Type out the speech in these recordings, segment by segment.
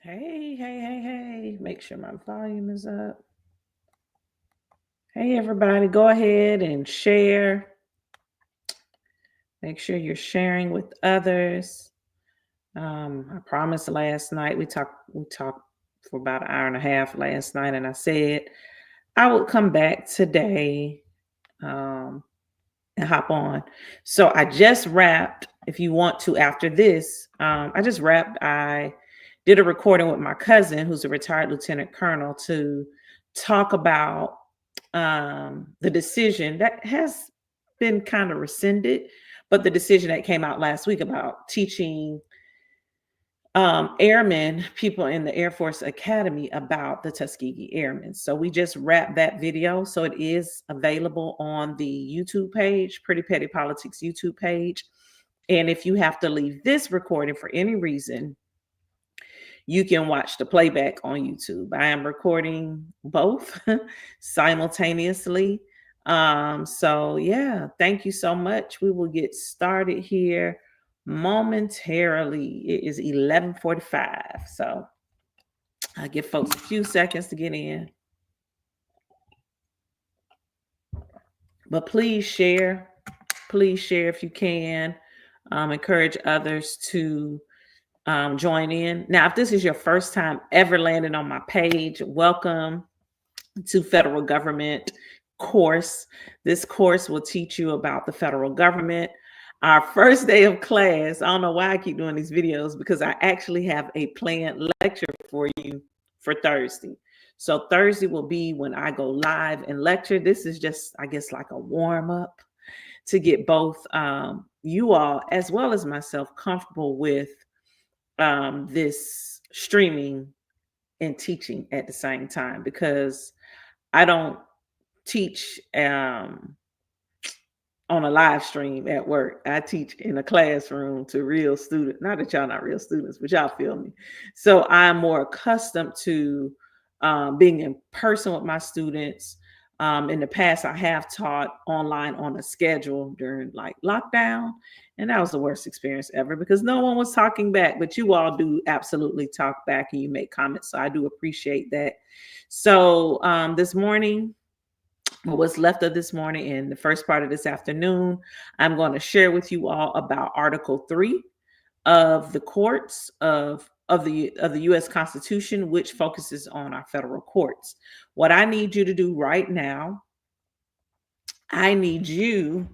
Hey. Make sure my volume is up. Hey, everybody, go ahead and share. Make sure you're sharing with others. I promised last night we talked for about an hour and a half last night, and I said I would come back today um, and hop on. So I just wrapped. If you want to, after this, I just wrapped. I did a recording with my cousin, who's a retired lieutenant colonel, to talk about the decision that has been kind of rescinded, but the decision that came out last week about teaching airmen, people in the Air Force Academy, about the Tuskegee Airmen. So we just wrapped that video. So it is available on the YouTube page, Pretty Petty Politics YouTube page. And if you have to leave this recording for any reason, you can watch the playback on YouTube. I am recording both simultaneously. So yeah, thank you so much. We will get started here momentarily. It is 11:45. So I give folks a few seconds to get in. But please share. Please share if you can. Encourage others to join in. Now, if this is your first time ever landing on my page, welcome to Federal Government course. This course will teach you about the federal government. Our first day of class, I don't know why I keep doing these videos, because I actually have a planned lecture for you for Thursday. So Thursday will be when I go live and lecture. This is just, I guess, like a warm up to get both you all as well as myself comfortable with this streaming and teaching at the same time, because I don't teach on a live stream at work. I teach in a classroom to real students. Not that y'all not real students, but y'all feel me. So I'm more accustomed to being in person with my students. In the past, I have taught online on a schedule during like lockdown, and that was the worst experience ever because no one was talking back. But you all do absolutely talk back and you make comments, so I do appreciate that. So this morning, what's left of this morning and the first part of this afternoon, I'm going to share with you all about Article 3 of the courts of the US Constitution, which focuses on our federal courts. What I need you to do right now, I need you,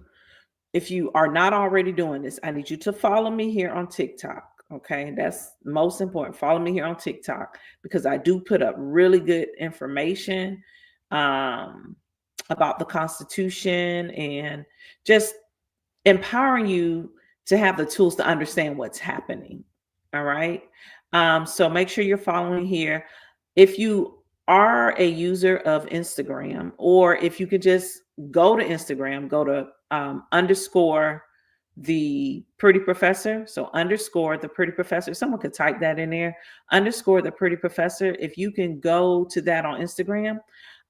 if you are not already doing this, I need you to follow me here on TikTok. Okay, that's most important. Follow me here on TikTok because I do put up really good information about the Constitution and just empowering you to have the tools to understand what's happening. All right. So make sure you're following here. If you are a user of Instagram, or if you could just go to Instagram, go to underscore the pretty professor. So underscore the pretty professor. Someone could type that in there. Underscore the pretty professor. If you can go to that on Instagram,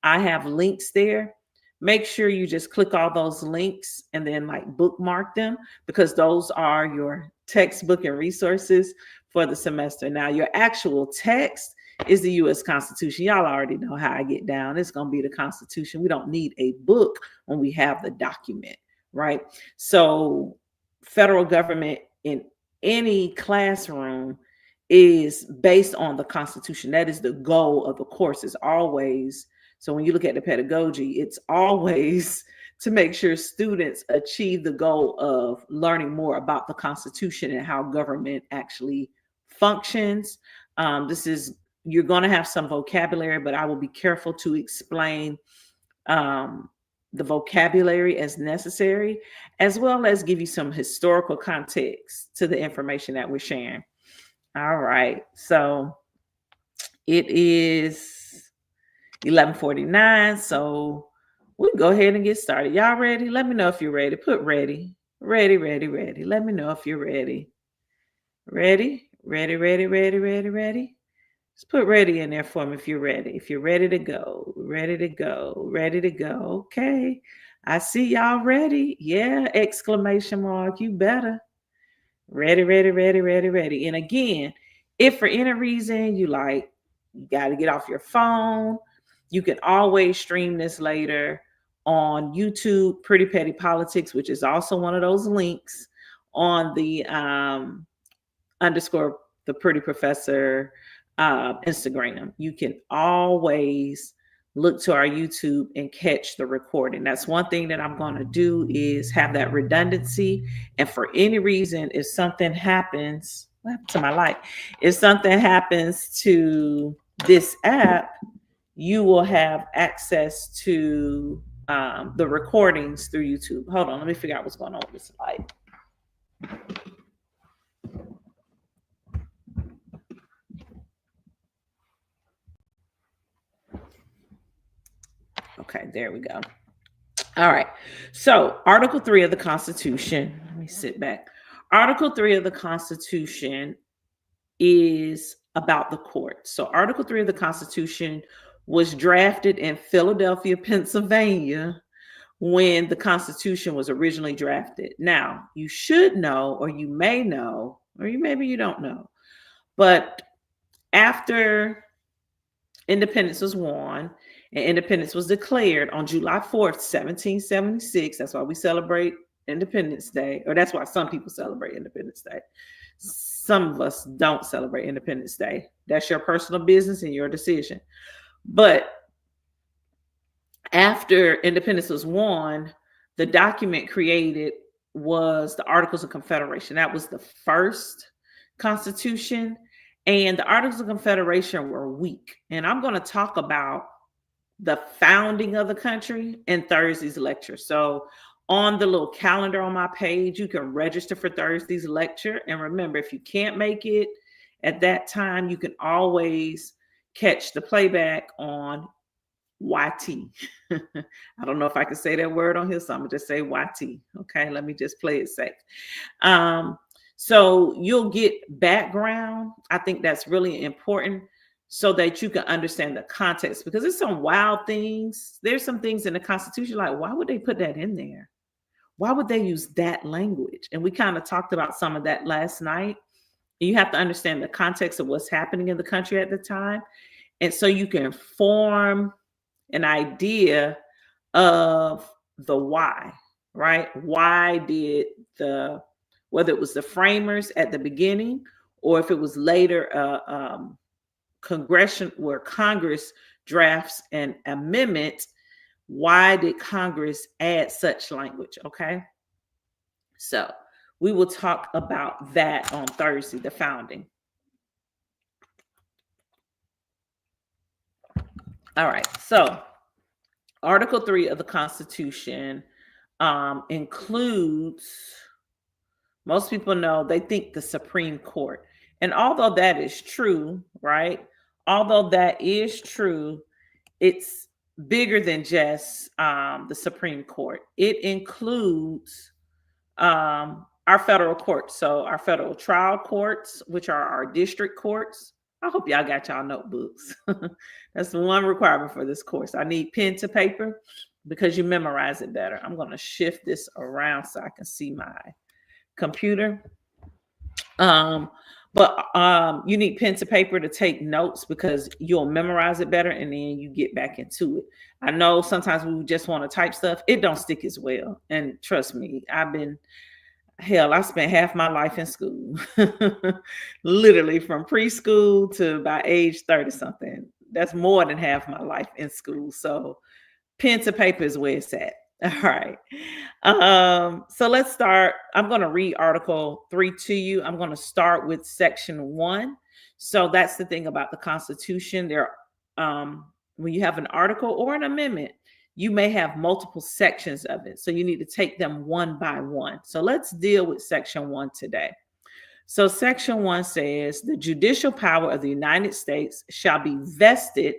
I have links there. Make sure you just click all those links and then like bookmark them, because those are your textbook and resources for the semester. Now, your actual text is the US Constitution. Y'all already know how I get down. It's going to be the Constitution. We don't need a book when we have the document, right? So federal government in any classroom is based on the Constitution. That is the goal of the course, is always. So when you look at the pedagogy, it's always to make sure students achieve the goal of learning more about the Constitution and how government actually functions. You're going to have some vocabulary, but I will be careful to explain the vocabulary as necessary, as well as give you some historical context to the information that we're sharing. All right. So it is 11:49. So we can go ahead and get started. Y'all ready? Let me know if you're ready. Put ready. Ready. Let me know if you're ready. Ready. Just put ready in there for me if you're ready. If you're ready to go. Okay. I see y'all ready. Yeah, exclamation mark. You better. Ready. And again, If for any reason you got to get off your phone, you can always stream this later on YouTube, Pretty Petty Politics, which is also one of those links on the underscore the Pretty Professor Instagram. You can always look to our YouTube and catch the recording. That's one thing that I'm going to do, is have that redundancy. And for any reason, if something happens, what happened to my light? If something happens to this app, you will have access to the recordings through YouTube. Hold on, let me figure out what's going on with this light. Okay, there we go. All right. So, Article 3 of the Constitution, let me sit back. Article 3 of the Constitution is about the court. So, Article 3 of the Constitution was drafted in Philadelphia, Pennsylvania, when the Constitution was originally drafted. Now, you should know, or you may know, or maybe you don't know, but after independence was won, and independence was declared on July 4th, 1776. That's why we celebrate Independence Day, or that's why some people celebrate Independence Day. Some of us don't celebrate Independence Day. That's your personal business and your decision. But after independence was won, the document created was the Articles of Confederation. That was the first Constitution. And the Articles of Confederation were weak. And I'm going to talk about the founding of the country in Thursday's lecture. So on the little calendar on my page, you can register for Thursday's lecture. And remember, if you can't make it at that time, you can always catch the playback on YT. I don't know if I can say that word on here, so I'm going to just say YT. Okay, let me just play it safe. So you'll get background. I think that's really important, so that you can understand the context, because there's some wild things. There's some things in the Constitution, like, why would they put that in there? Why would they use that language? And we kind of talked about some of that last night. You have to understand the context of what's happening in the country at the time. And so you can form an idea of the why, right? Why did whether it was the framers at the beginning, or if it was later, where Congress drafts an amendment, why did Congress add such language? Okay. So we will talk about that on Thursday, the founding. All right. So Article 3 of the Constitution includes, most people know, they think the Supreme Court. And although that is true, right? Although that is true, it's bigger than just the Supreme Court. It includes our federal courts. So our federal trial courts, which are our district courts. I hope y'all got y'all notebooks. That's the one requirement for this course. I need pen to paper because you memorize it better. I'm going to shift this around so I can see my computer. But you need pen to paper to take notes, because you'll memorize it better and then you get back into it. I know sometimes we just want to type stuff. It don't stick as well. And trust me, I spent half my life in school, literally from preschool to about age 30 something. That's more than half my life in school. So pen to paper is where it's at. All right. So let's start. I'm going to read Article 3 to you. I'm going to start with Section 1. So that's the thing about the Constitution. When you have an article or an amendment, you may have multiple sections of it. So you need to take them one by one. So let's deal with Section 1 today. So Section 1 says the judicial power of the United States shall be vested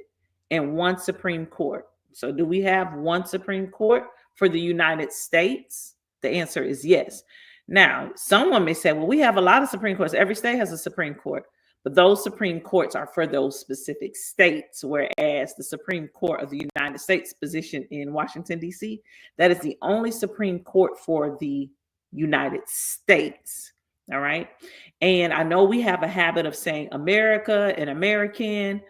in one Supreme Court. So do we have one Supreme Court for the United States? The answer is yes. Now, someone may say, well, we have a lot of Supreme Courts. Every state has a Supreme Court. But those Supreme Courts are for those specific states, whereas the Supreme Court of the United States, positioned in Washington, D.C., that is the only Supreme Court for the United States. All right. And I know we have a habit of saying America and American,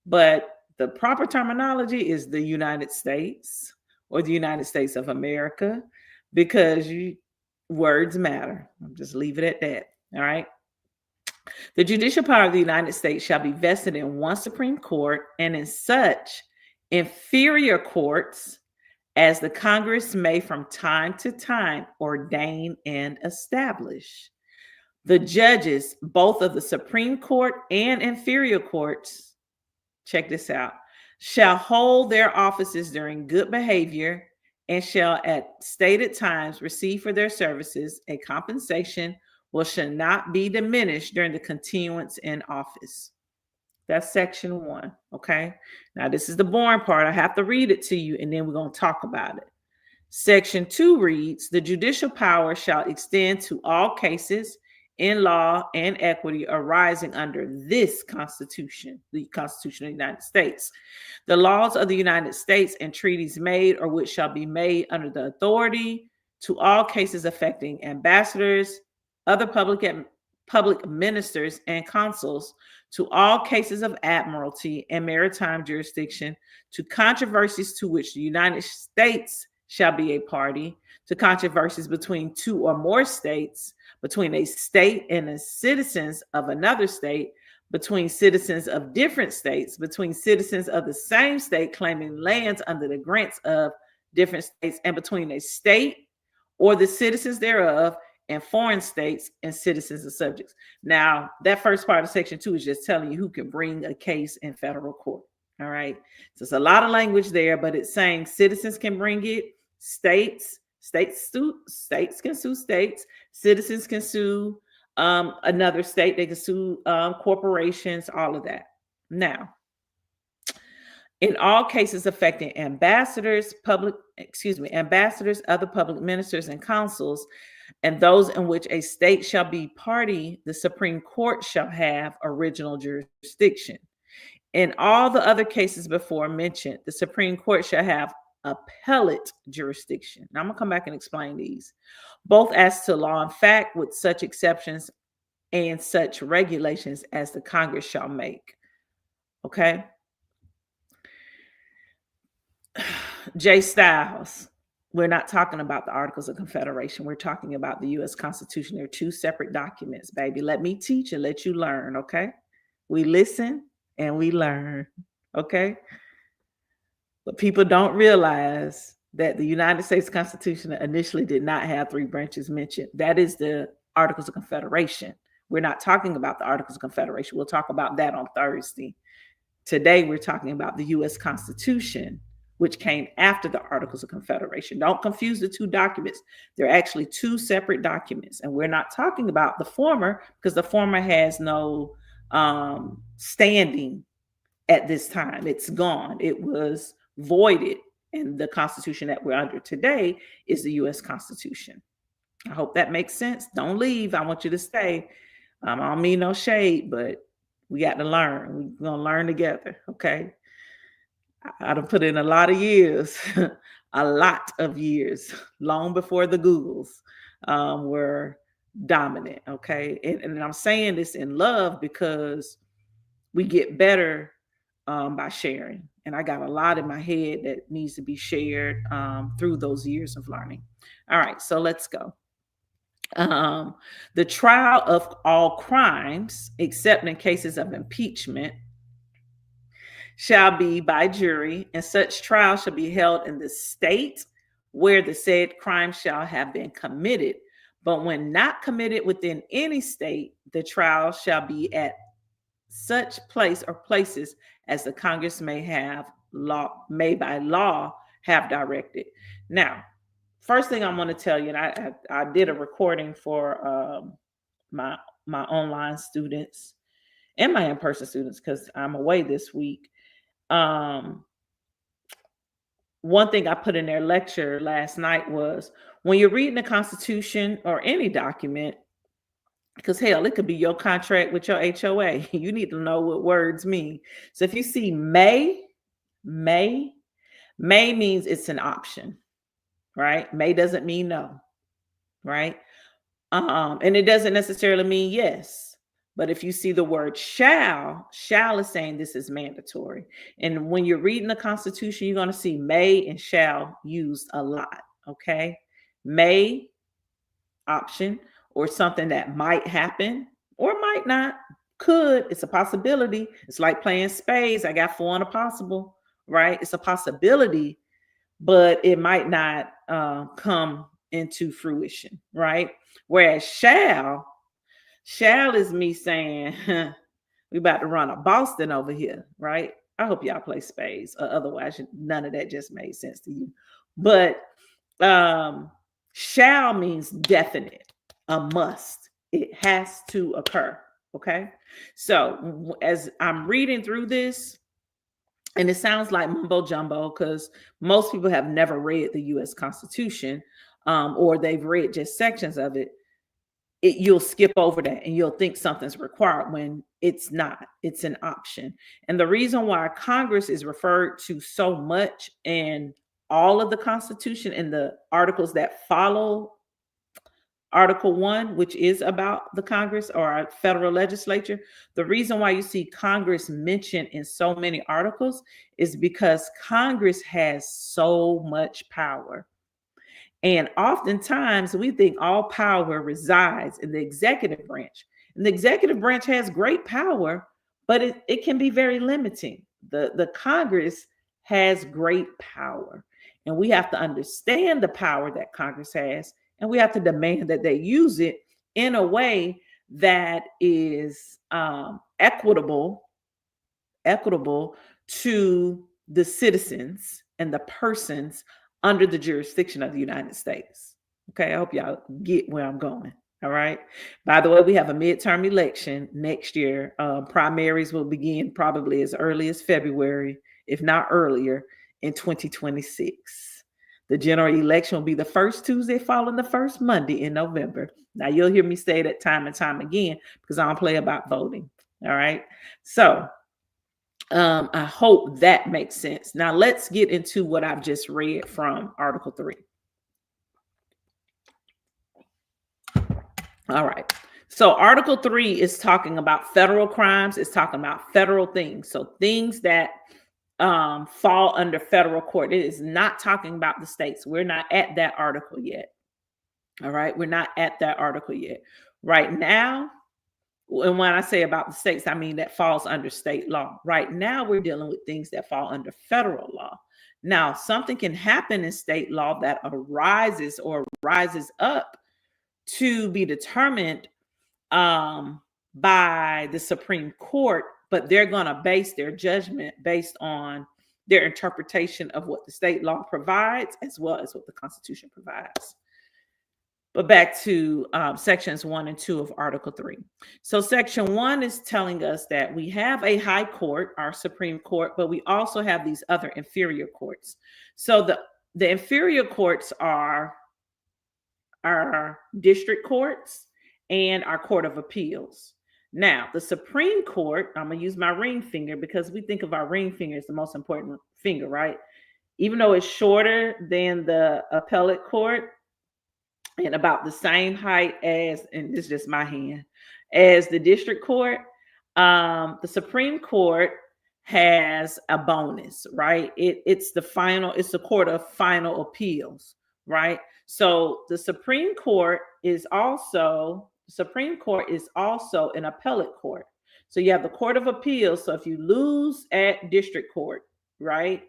but the proper terminology is the United States or the United States of America because words matter. I'll just leave it at that. All right. The judicial power of the United States shall be vested in one Supreme Court and in such inferior courts as the Congress may from time to time ordain and establish. The judges, both of the Supreme Court and inferior courts, check this out, shall hold their offices during good behavior and shall at stated times receive for their services a compensation which shall not be diminished during the continuance in office. That's section 1. Okay. Now, this is the boring part. I have to read it to you and then we're going to talk about it. Section 2 reads, the judicial power shall extend to all cases in law and equity arising under this Constitution, the Constitution of the United States. The laws of the United States and treaties made or which shall be made under the authority to all cases affecting ambassadors, other public ministers and consuls, to all cases of admiralty and maritime jurisdiction, to controversies to which the United States shall be a party, to controversies between two or more states, between a state and the citizens of another state, between citizens of different states, between citizens of the same state claiming lands under the grants of different states, and between a state or the citizens thereof and foreign states and citizens and subjects. Now, that first part of section 2 is just telling you who can bring a case in federal court. All right. So it's a lot of language there, but it's saying citizens can bring it, states can sue states, citizens can sue another state, they can sue corporations, all of that. Now, in all cases affecting ambassadors, other public ministers and consuls, and those in which a state shall be party, the Supreme Court shall have original jurisdiction. In all the other cases before mentioned, the Supreme Court shall have appellate jurisdiction. Now I'm going to come back and explain these, both as to law and fact, with such exceptions and such regulations as the Congress shall make. Okay. J. Styles, we're not talking about the Articles of Confederation. We're talking about the U.S. Constitution. They're two separate documents, baby. Let me teach and let you learn, okay? We listen and we learn, okay? But people don't realize that the United States Constitution initially did not have 3 branches mentioned. That is the Articles of Confederation. We're not talking about the Articles of Confederation. We'll talk about that on Thursday. Today, we're talking about the U.S. Constitution, which came after the Articles of Confederation. Don't confuse the 2 documents. They're actually 2 separate documents. And we're not talking about the former because the former has no standing at this time. It's gone. It was voided. And the Constitution that we're under today is the U.S. Constitution. I hope that makes sense. Don't leave. I want you to stay. I don't mean no shade, but we got to learn. We're going to learn together, okay? I done put in a lot of years, long before the Googles were dominant, okay? And I'm saying this in love because we get better by sharing. And I got a lot in my head that needs to be shared through those years of learning. All right, so let's go. The trial of all crimes, except in cases of impeachment, shall be by jury, and such trial shall be held in the state where the said crime shall have been committed. But when not committed within any state, the trial shall be at such place or places as the Congress may by law have directed. Now, first thing I'm going to tell you, and I did a recording for my online students and my in-person students because I'm away this week. One thing I put in their lecture last night was when you're reading the Constitution or any document, because hell, it could be your contract with your HOA. You need to know what words mean. So if you see may means it's an option, right? May doesn't mean no, right? And it doesn't necessarily mean yes. But if you see the word shall is saying this is mandatory. And when you're reading the Constitution, you're going to see may and shall used a lot. Okay. May, option, or something that might happen or might not, could. It's a possibility. It's like playing spades. I got 4 on a possible, right? It's a possibility, but it might not come into fruition, right? Whereas shall is me saying, we about to run a Boston over here, right? I hope y'all play spades, or otherwise none of that just made sense to you. But shall means definite, a must. It has to occur. Okay. So as I'm reading through this, and it sounds like mumbo jumbo because most people have never read the U.S. Constitution, or they've read just sections of it. You'll skip over that and you'll think something's required when it's not. It's an option. And the reason why Congress is referred to so much in all of the Constitution and the articles that follow Article 1, which is about the Congress or our federal legislature, the reason why you see Congress mentioned in so many articles is because Congress has so much power. And oftentimes we think all power resides in the executive branch. And the executive branch has great power, but it can be very limiting. The Congress has great power. And we have to understand the power that Congress has, and we have to demand that they use it in a way that is equitable to the citizens and the persons under the jurisdiction of the United States. Okay, I hope y'all get where I'm going. All right. By the way, we have a midterm election next year. Primaries will begin probably as early as February, if not earlier, in 2026. The general election will be the first Tuesday following the first Monday in November. Now, you'll hear me say that time and time again because I don't play about voting. All right. So I hope that makes sense. Now, let's get into what I've just read from Article 3. All right. So Article 3 is talking about federal crimes. It's talking about federal things. So things that fall under federal court. It is not talking about the states. We're not at that article yet. All right. We're not at that article yet. Right now, and when I say about the states, I mean that falls under state law. Right now, we're dealing with things that fall under federal law. Now, something can happen in state law that arises or rises up to be determined by the Supreme Court, but they're going to base their judgment based on their interpretation of what the state law provides as well as what the Constitution provides. But back to sections 1 and 2 of Article 3. So section 1 is telling us that we have a high court, our Supreme Court, but we also have these other inferior courts. So the inferior courts are our district courts and our Court of Appeals. Now, the Supreme Court, I'm going to use my ring finger because we think of our ring finger as the most important finger, right? Even though it's shorter than the appellate court, and about the same height as, and this is just my hand, as the district court, the Supreme Court has a bonus, right? It's the court of final appeals, right? So the Supreme Court is also an appellate court. So you have the Court of Appeals. So if you lose at district court, right?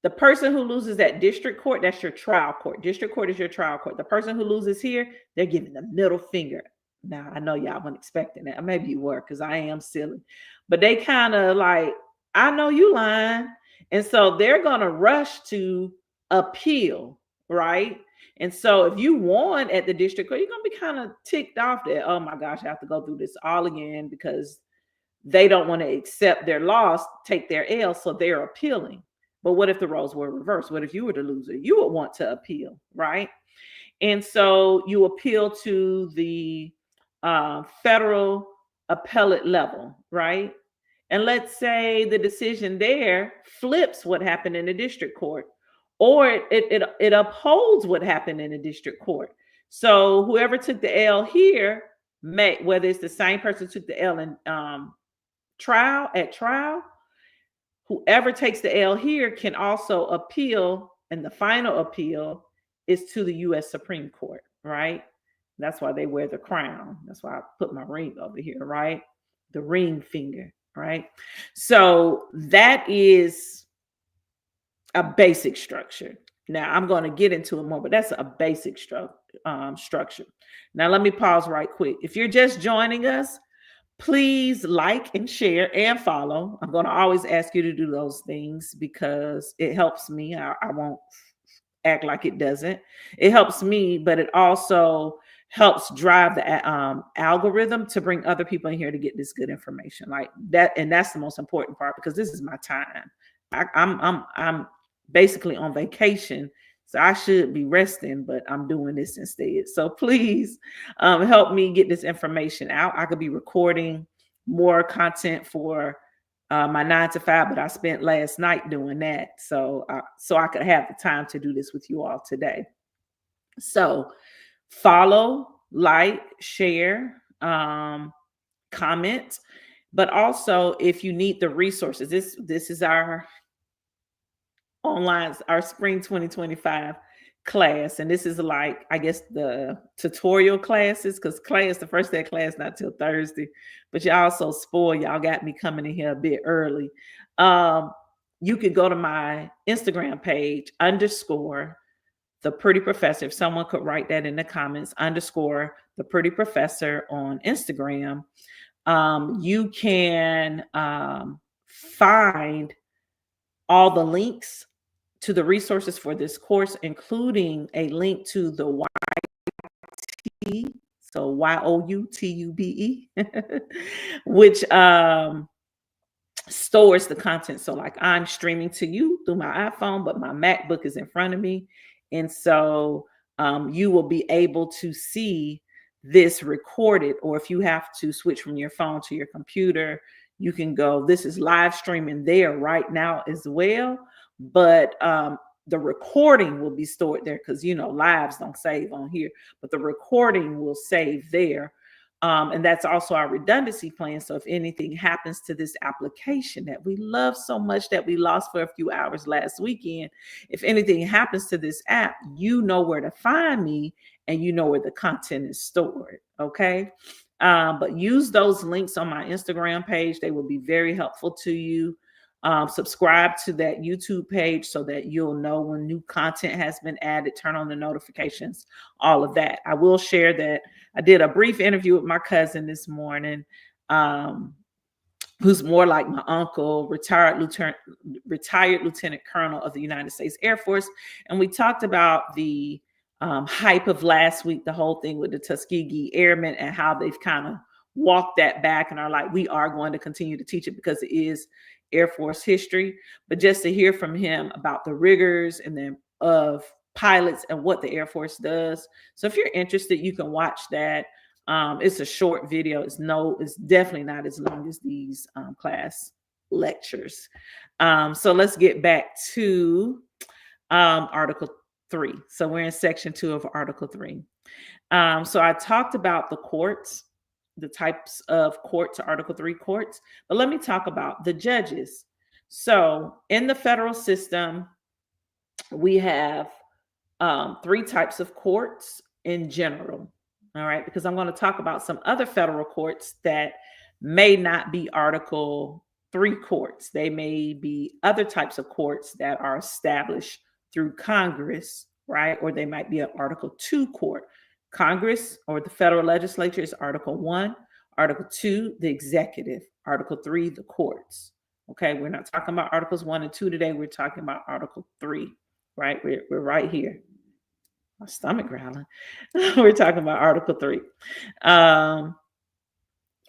The person who loses at district court, that's your trial court. District court is your trial court. The person who loses here, they're giving the middle finger. Now, I know y'all weren't expecting that. Maybe you were, because I am silly. But they kind of like, I know you lying. And so they're going to rush to appeal, right? And so if you won at the district court, you're going to be kind of ticked off that, oh my gosh, I have to go through this all again because they don't want to accept their loss, take their L, so they're appealing. But what if the roles were reversed? What if you were the loser? You would want to appeal, right? And so you appeal to the federal appellate level, right? And let's say the decision there flips what happened in the district court, or it upholds what happened in the district court. So whoever took the L here, may, whether it's the same person who took the L in trial, whoever takes the L here can also appeal, and the final appeal is to the U.S. Supreme Court, right? That's why they wear the crown. That's why I put my ring over here, right? The ring finger, right? So that is a basic structure. Now I'm going to get into it more, but that's a basic structure. Now let me pause right quick. If you're just joining us, please like and share and follow. I'm going to always ask you to do those things because it helps me. I won't act like it doesn't. It helps me, but it also helps drive the algorithm to bring other people in here to get this good information like that. And that's the most important part because this is my time. I'm basically on vacation, so I should be resting, but I'm doing this instead. So please help me get this information out. I could be recording more content for my 9 to 5, but I spent last night doing that. So I could have the time to do this with you all today. So follow, like, share, comment, but also if you need the resources, this is our online, our spring 2025 class, and this is like, I guess, the tutorial classes, because class, the first day of class not till Thursday, but y'all so spoiled, y'all got me coming in here a bit early. You could go to my Instagram page, underscore the Pretty Professor. If someone could write that in the comments, underscore the Pretty Professor on Instagram. You can find all the links to the resources for this course, including a link to the YOUTUBE, so YOUTUBE, which stores the content. So like I'm streaming to you through my iPhone, but my MacBook is in front of me. And so you will be able to see this recorded, or if you have to switch from your phone to your computer, you can go, this is live streaming there right now as well. But the recording will be stored there because, you know, lives don't save on here, but the recording will save there. And that's also our redundancy plan. So if anything happens to this application that we love so much that we lost for a few hours last weekend, if anything happens to this app, you know where to find me and you know where the content is stored. Okay. But use those links on my Instagram page. They will be very helpful to you. Subscribe to that YouTube page so that you'll know when new content has been added, turn on the notifications, all of that. I will share that I did a brief interview with my cousin this morning, who's more like my uncle, retired Lieutenant Colonel of the United States Air Force. And we talked about the hype of last week, the whole thing with the Tuskegee Airmen and how they've kind of walked that back and are like, we are going to continue to teach it because it is Air Force history. But just to hear from him about the rigors and then of pilots and what the Air Force does. So if you're interested, you can watch that. It's a short video. It's definitely not as long as these class lectures. So let's get back to Article 3. So we're in section 2 of Article 3. So I talked about the courts, the types of courts, Article 3 courts, but let me talk about the judges. So in the federal system, we have 3 types of courts in general. All right, because I'm going to talk about some other federal courts that may not be Article 3 courts. They may be other types of courts that are established through Congress, right? Or they might be an Article 2 court. Congress or the federal legislature is Article 1, Article 2, the executive, Article 3, the courts. Okay, we're not talking about Articles 1 and 2 today. We're talking about Article 3, right? We're right here. My stomach growling. We're talking about Article 3.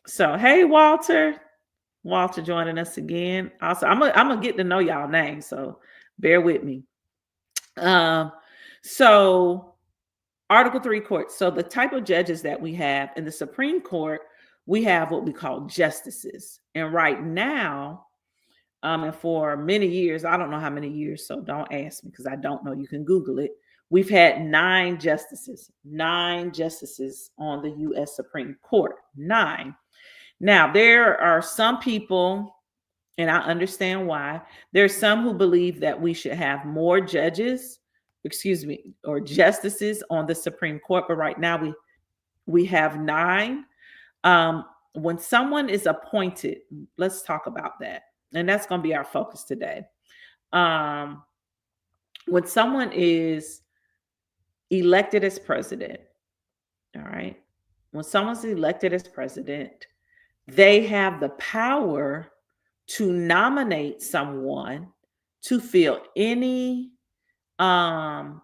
So, hey, Walter joining us again. Also, I'm gonna get to know y'all names, so bear with me. So Article 3 courts. So the type of judges that we have in the Supreme Court, we have what we call justices. And right now, and for many years, I don't know how many years, so don't ask me because I don't know. You can Google it. We've had nine justices on the U.S. Supreme Court. 9. Now, there are some people, and I understand why. There's some who believe that we should have more judges, or justices on the Supreme Court. But right now we have 9. When someone is appointed, let's talk about that. And that's going to be our focus today. When someone is elected as president, all right, when someone's elected as president, they have the power to nominate someone to fill any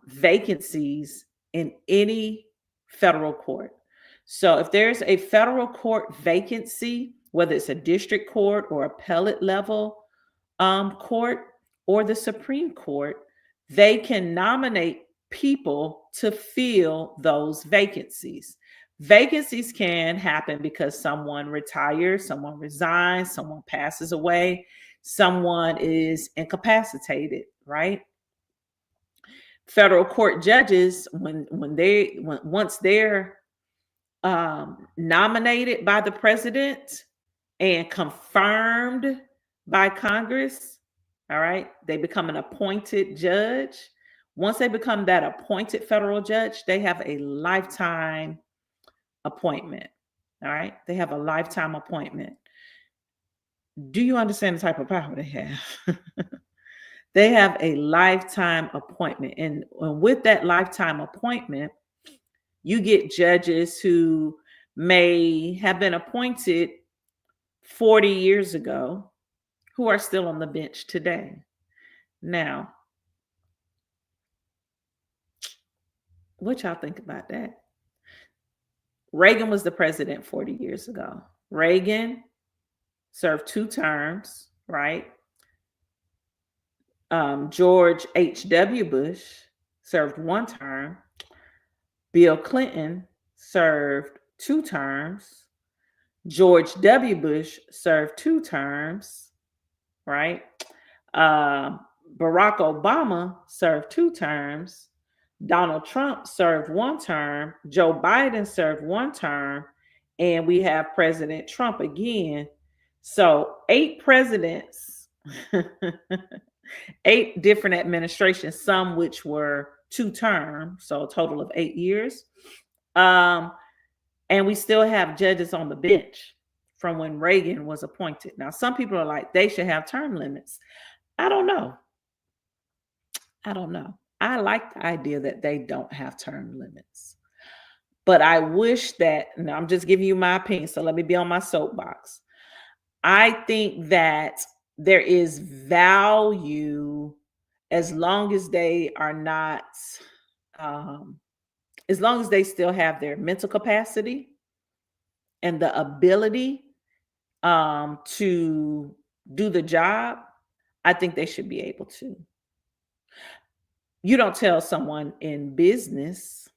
vacancies in any federal court. So if there's a federal court vacancy, whether it's a district court or appellate level court or the Supreme Court, they can nominate people to fill those vacancies. Vacancies can happen because someone retires, someone resigns, someone passes away, someone is incapacitated, right? Federal court judges, once they're nominated by the president and confirmed by Congress, all right, they become an appointed judge. Once they become that appointed federal judge, they have a lifetime appointment. All right, they have a lifetime appointment. Do you understand the type of power they have? They have a lifetime appointment. And with that lifetime appointment, you get judges who may have been appointed 40 years ago who are still on the bench today. Now, what y'all think about that? Reagan was the president 40 years ago. Reagan served 2 terms, right? George H.W. Bush served 1 term. Bill Clinton served 2 terms. George W. Bush served 2 terms, right? Barack Obama served 2 terms. Donald Trump served 1 term. Joe Biden served 1 term. And we have President Trump again. So 8 presidents, 8 different administrations, some which were 2 terms, so a total of 8 years. And we still have judges on the bench from when Reagan was appointed. Now, some people are like, they should have term limits. I don't know. I like the idea that they don't have term limits. But I wish that, and I'm just giving you my opinion, so let me be on my soapbox. I think that there is value as long as they are not, as long as they still have their mental capacity and the ability to do the job. I think they should be able to. You don't tell someone in business,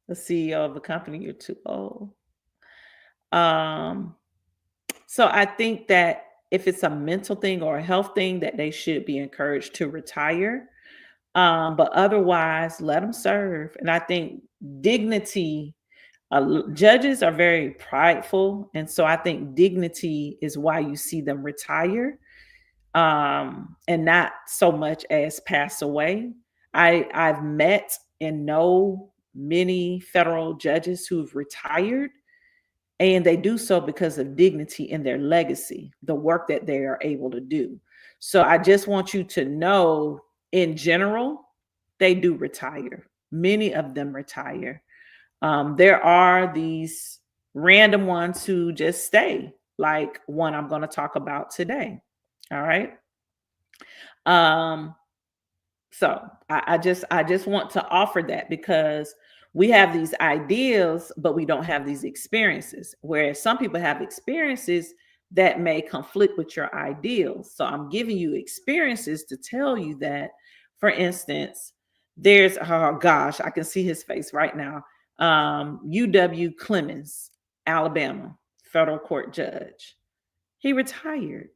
the CEO of a company, you're too old. So I think that if it's a mental thing or a health thing, that they should be encouraged to retire. But otherwise, let them serve. And I think dignity, judges are very prideful. And so I think dignity is why you see them retire. And not so much as pass away. I've met and know many federal judges who've retired, and they do so because of dignity in their legacy, the work that they are able to do. So I just want you to know, in general, they do retire. Many of them retire. There are these random ones who just stay, like one I'm going to talk about today. All right. So I just want to offer that, because we have these ideas, but we don't have these experiences. Whereas some people have experiences that may conflict with your ideals. So I'm giving you experiences to tell you that, for instance, there's, oh gosh, I can see his face right now. UW Clemens, Alabama, federal court judge. He retired.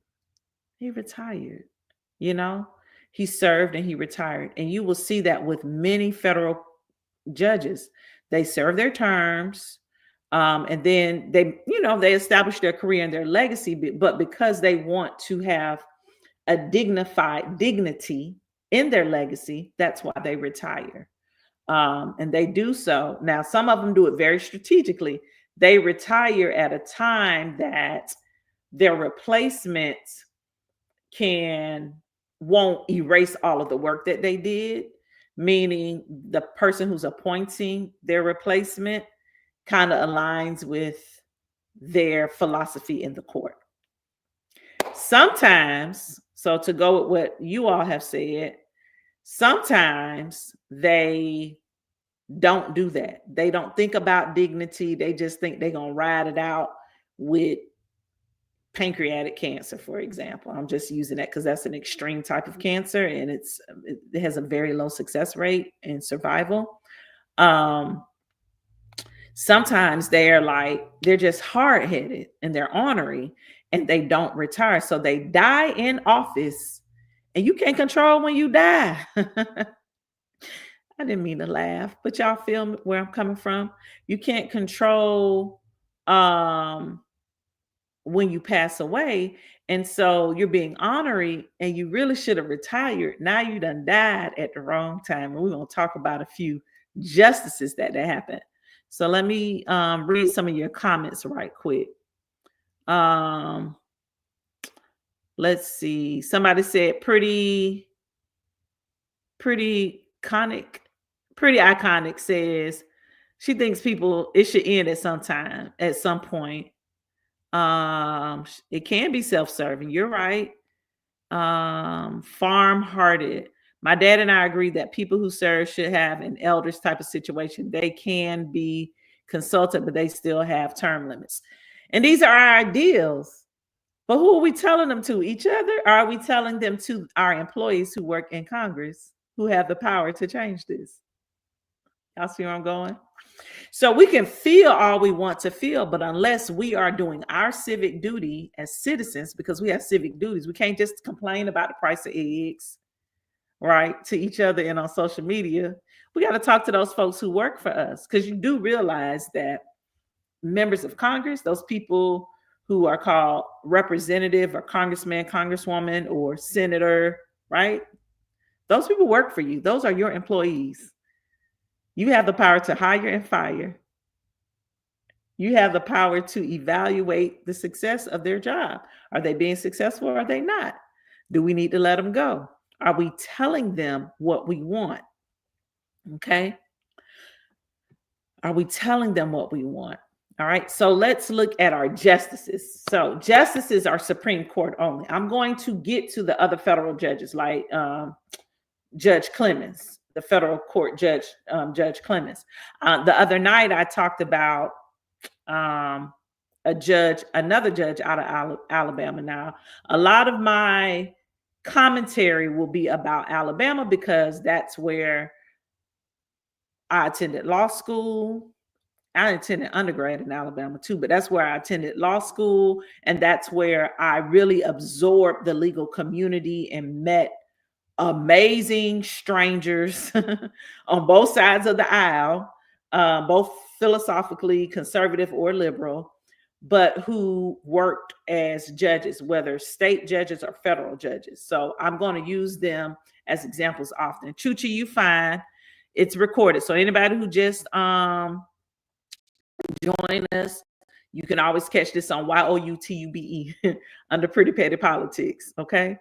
You know, He served and he retired. And you will see that with many federal judges. They serve their terms, and then they establish their career and their legacy, but because they want to have a dignified dignity in their legacy, that's why they retire. And they do so. Now, some of them do it very strategically. They retire at a time that their replacements won't erase all of the work that they did, meaning the person who's appointing their replacement kind of aligns with their philosophy in the court. Sometimes, so to go with what you all have said, sometimes they don't do that. They don't think about dignity. They just think they're going to ride it out with pancreatic cancer, for example. I'm just using that because that's an extreme type of cancer, and it has a very low success rate in survival. Sometimes they're just hard-headed and they're ornery and they don't retire. So they die in office, and you can't control when you die. I didn't mean to laugh, but y'all feel where I'm coming from. You can't control when you pass away. And so you're being ornery and you really should have retired. Now you done died at the wrong time. And we're going to talk about a few justices that happened. So let me read some of your comments right quick. Let's see. Somebody said pretty iconic says she thinks it should end at some point. It can be self-serving. You're right. Farm-hearted. My dad and I agree that people who serve should have an elders type of situation. They can be consulted, but they still have term limits. And these are our ideals. But who are we telling them to? Each other? Or are we telling them to our employees who work in Congress, who have the power to change this? Y'all see where I'm going? So we can feel all we want to feel, but unless we are doing our civic duty as citizens, because we have civic duties, we can't just complain about the price of eggs, right, to each other and on social media. We got to talk to those folks who work for us, because you do realize that members of Congress, those people who are called representative or congressman, congresswoman, or senator, right? Those people work for you. Those are your employees. You have the power to hire and fire. You have the power to evaluate the success of their job. Are they being successful or are they not? Do we need to let them go? Are we telling them what we want? Okay. Are we telling them what we want? All right. So let's look at our justices. So justices are Supreme Court only. I'm going to get to the other federal judges like Judge Clemens. The federal court judge, Judge Clemens. The other night, I talked about another judge out of Alabama. Now, a lot of my commentary will be about Alabama because that's where I attended law school. I attended undergrad in Alabama too, but that's where I attended law school. And that's where I really absorbed the legal community and met amazing strangers on both sides of the aisle, both philosophically conservative or liberal, but who worked as judges, whether state judges or federal judges. So I'm going to use them as examples often. Chuchi, you fine. It's recorded. So anybody who just join us, you can always catch this on YOUTUBE under Pretty Petty Politics. Okay.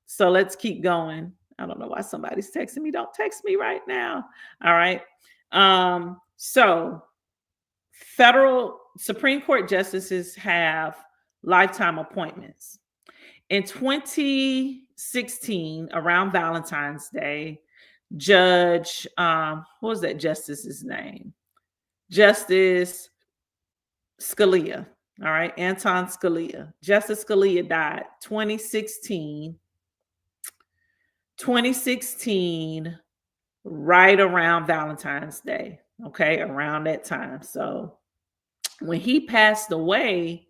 So let's keep going. I don't know why somebody's texting me. Don't text me right now. All right. So federal Supreme Court justices have lifetime appointments. In 2016, around Valentine's Day, Judge, what was that justice's name? Justice Scalia. All right. Anton Scalia. Justice Scalia died 2016, right around Valentine's Day. Okay. Around that time. So when he passed away,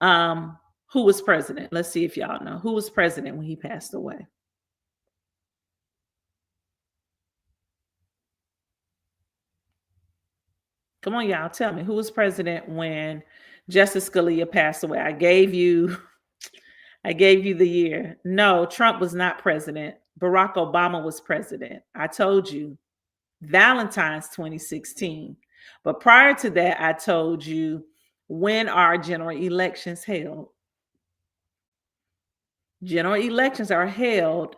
who was president? Let's see if y'all know who was president when he passed away. Come on, y'all. Tell me, who was president when Justice Scalia passed away? I gave you the year. No, Trump was not president. Barack Obama was president. I told you Valentine's 2016. But prior to that, I told you when are general elections held? General elections are held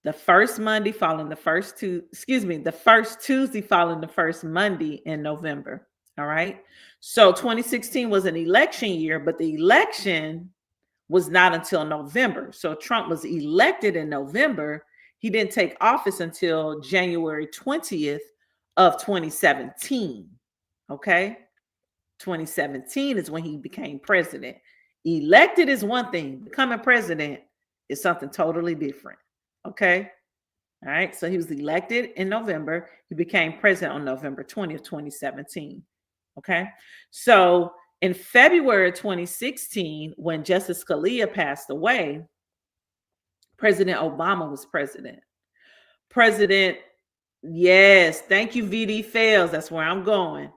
the first Monday following the first the first Tuesday following the first Monday in November. All right. So 2016 was an election year, but the election was not until November. So Trump was elected in November. He didn't take office until January 20th of 2017. Okay. 2017 is when he became president. Elected is one thing, becoming president is something totally different. Okay. All right. So he was elected in November. He became president on November 20th, 2017. Okay. So in February 2016, when Justice Scalia passed away, President Obama was president. Yes, thank you, VD Fails. That's where I'm going.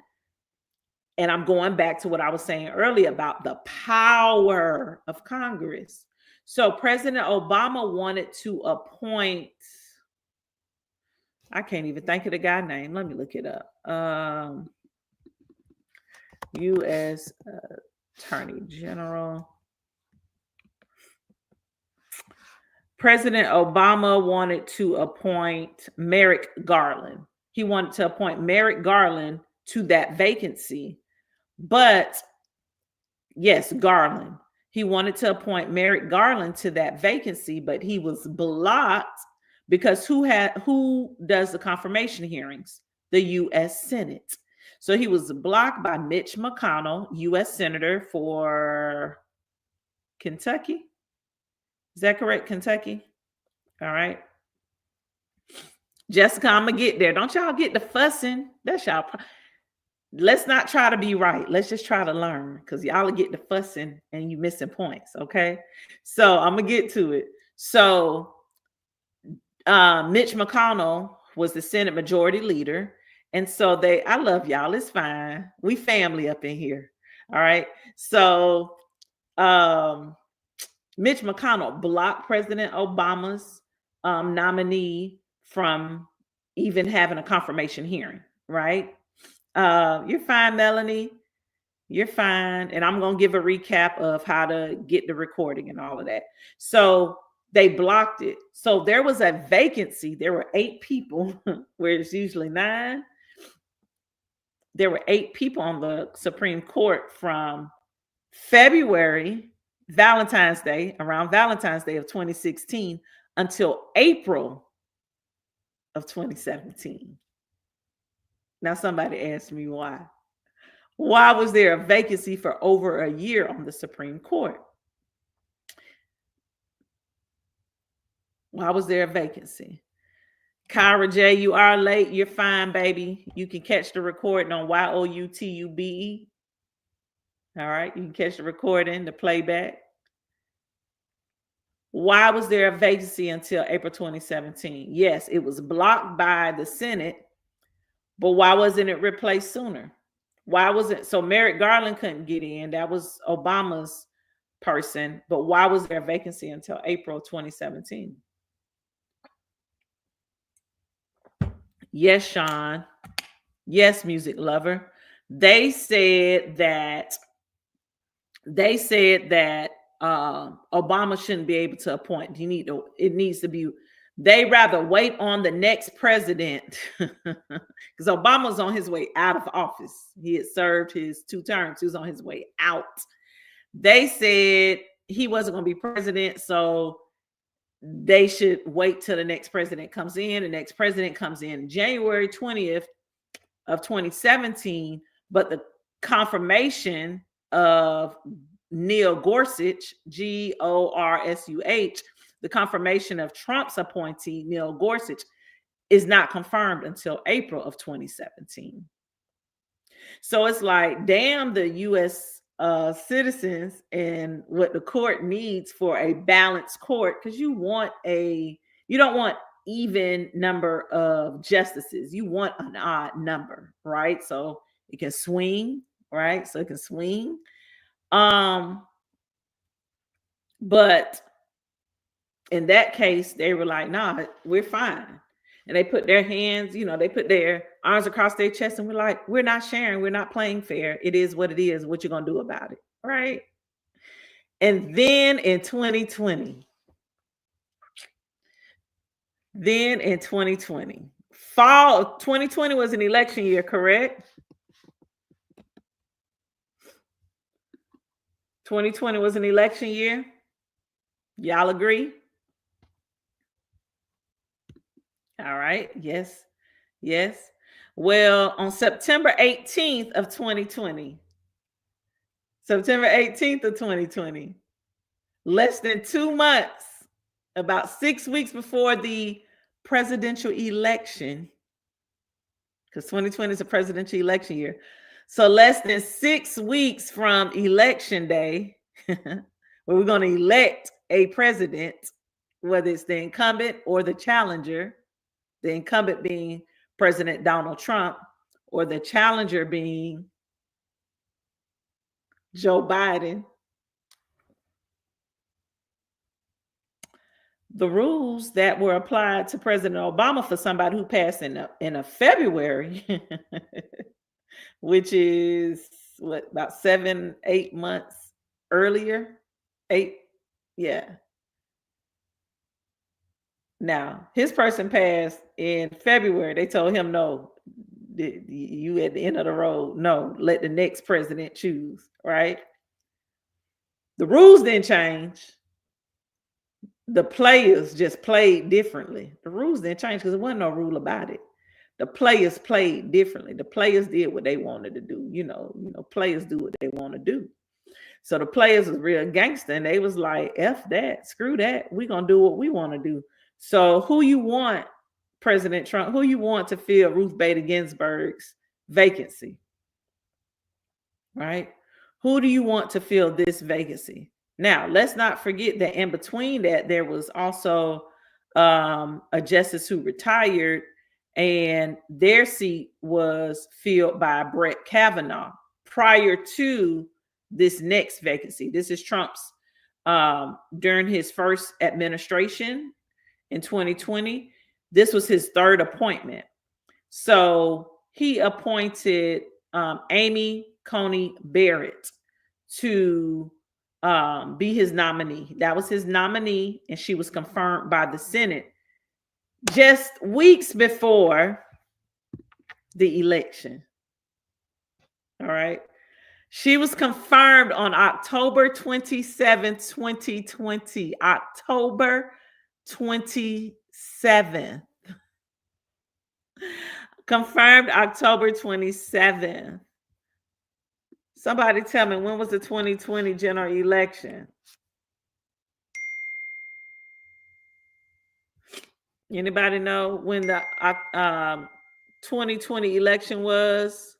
And I'm going back to what I was saying earlier about the power of Congress. So President Obama wanted to appoint, I can't even think of the guy's name. Let me look it up. U.S. Attorney General. President Obama wanted to appoint Merrick Garland. He wanted to appoint Merrick Garland to that vacancy. But yes, Garland. He wanted to appoint Merrick Garland to that vacancy, but he was blocked because who does the confirmation hearings? The U.S. Senate. So he was blocked by Mitch McConnell, U.S. Senator for Kentucky. Is that correct? Kentucky? All right. Jessica, I'm going to get there. Don't y'all get the fussing. That's y'all. Let's not try to be right. Let's just try to learn, because y'all will get the fussing and you missing points. Okay. So I'm going to get to it. So Mitch McConnell was the Senate Majority Leader. And so I love y'all. It's fine. We family up in here. All right. So Mitch McConnell blocked President Obama's nominee from even having a confirmation hearing, right? You're fine, Melanie. You're fine. And I'm going to give a recap of how to get the recording and all of that. So they blocked it. So there was a vacancy. There were 8 people, where it's usually 9. There were 8 people on the Supreme Court from February, Valentine's Day, around Valentine's Day of 2016, until April of 2017. Now, somebody asked me why. Why was there a vacancy for over a year on the Supreme Court? Why was there a vacancy? Kyra J, you are late. You're fine, baby. You can catch the recording on YOUTUBE. All right. You can catch the recording, the playback. Why was there a vacancy until April 2017? Yes, it was blocked by the Senate, but why wasn't it replaced sooner? Why wasn't so Merrick Garland couldn't get in? That was Obama's person, but why was there a vacancy until April 2017? Yes, Sean. Yes, music lover. They said that Obama shouldn't be able to appoint. It needs to be. They rather wait on the next president, because Obama's on his way out of office. He had served his 2 terms. He was on his way out. They said he wasn't going to be president, so they should wait till the next president comes in. The next president comes in January 20th of 2017, but the confirmation of Neil Gorsuch, Gorsuch, the confirmation of Trump's appointee, Neil Gorsuch, is not confirmed until April of 2017. So it's like, damn the U.S. Citizens and what the court needs for a balanced court, because you don't want even number of justices. You want an odd number, right? So It can swing, right? So it can swing. But in that case, they were like, nah, we're fine. And they put their hands, they put their arms across their chest and we're like, we're not sharing. We're not playing fair. It is what it is. What you going to do about it? Right. And then in 2020, fall 2020 was an election year, correct? 2020 was an election year. Y'all agree? All right. Yes. Yes. Well, on September 18th of 2020, September 18th of 2020, less than 2 months, about 6 weeks before the presidential election, because 2020 is a presidential election year. So less than 6 weeks from election day, where we're going to elect a president, whether it's the incumbent or the challenger, the incumbent being President Donald Trump, or the challenger being Joe Biden. The rules that were applied to President Obama for somebody who passed in a February, which is what, about 7-8 months earlier, 8, yeah. Now his person passed in February. They told him, no, you at the end of the road. No, let the next president choose. Right? The rules didn't change. The players just played differently. The rules didn't change because there wasn't no rule about it. The players played differently. The players did what they wanted to do. Players do what they want to do. So the players was real gangster, and they was like, F that, screw that. We're going to do what we want to do. So who you want, President Trump, who you want to fill Ruth Bader Ginsburg's vacancy? Right? Who do you want to fill this vacancy? Now, let's not forget that in between that, there was also a justice who retired, and their seat was filled by Brett Kavanaugh prior to this next vacancy. This is Trump's during his first administration in 2020. This was his third appointment. So he appointed Amy Coney Barrett to be his nominee. That was his nominee, and she was confirmed by the Senate just weeks before the election. All right. She was confirmed on October 27, 2020. October 27th. Confirmed October 27th. Somebody tell me, when was the 2020 general election? Anybody know when the 2020 election was?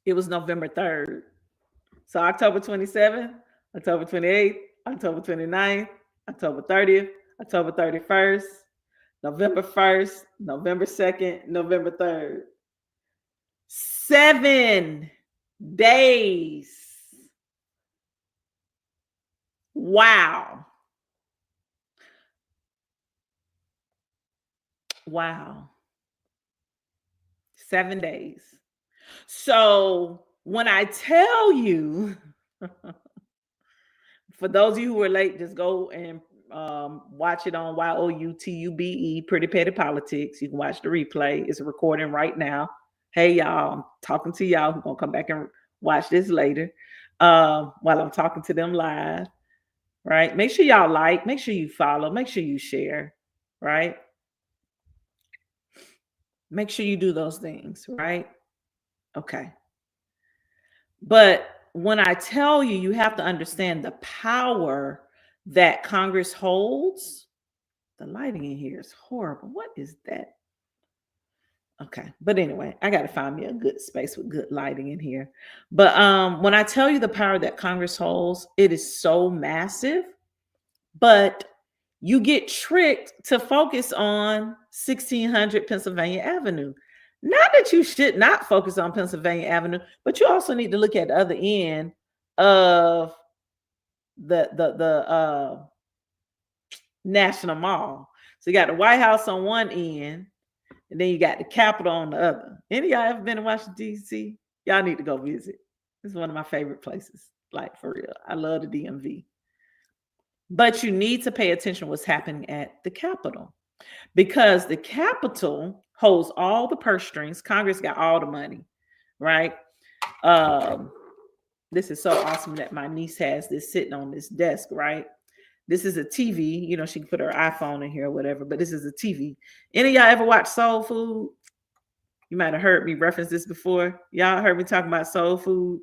It was November 3rd. So October 27th, October 28th, October 29th, October 30th, October 31st, November 1st, November 2nd, November 3rd. 7 days. Wow. Wow. 7 days. So when I tell you, for those of you who are late, just go and watch it on YOUTUBE, Pretty Petty Politics. You can watch the replay. It's a recording right now. Hey, y'all, I'm talking to y'all who are going to come back and watch this later while I'm talking to them live, right? Make sure y'all like, make sure you follow, make sure you share, right? Make sure you do those things, right? Okay. But when I tell you, you have to understand the power that Congress holds. The lighting in here is horrible. What is that? Okay. But anyway, I got to find me a good space with good lighting in here. But when I tell you the power that Congress holds, it is so massive. But you get tricked to focus on 1600 Pennsylvania Avenue. Not that you should not focus on Pennsylvania Avenue, but you also need to look at the other end of the National Mall. So you got the White House on one end, and then you got the Capitol on the other. Any of y'all ever been to Washington, D.C.? Y'all need to go visit. It's one of my favorite places, like for real. I love the DMV. But you need to pay attention to what's happening at the Capitol, because the Capitol holds all the purse strings. Congress got all the money, right? This is so awesome that my niece has this sitting on this desk, right? This is a TV. You know, she can put her iPhone in here or whatever, but this is a TV. Any of y'all ever watch Soul Food? You might have heard me reference this before. Y'all heard me talking about Soul Food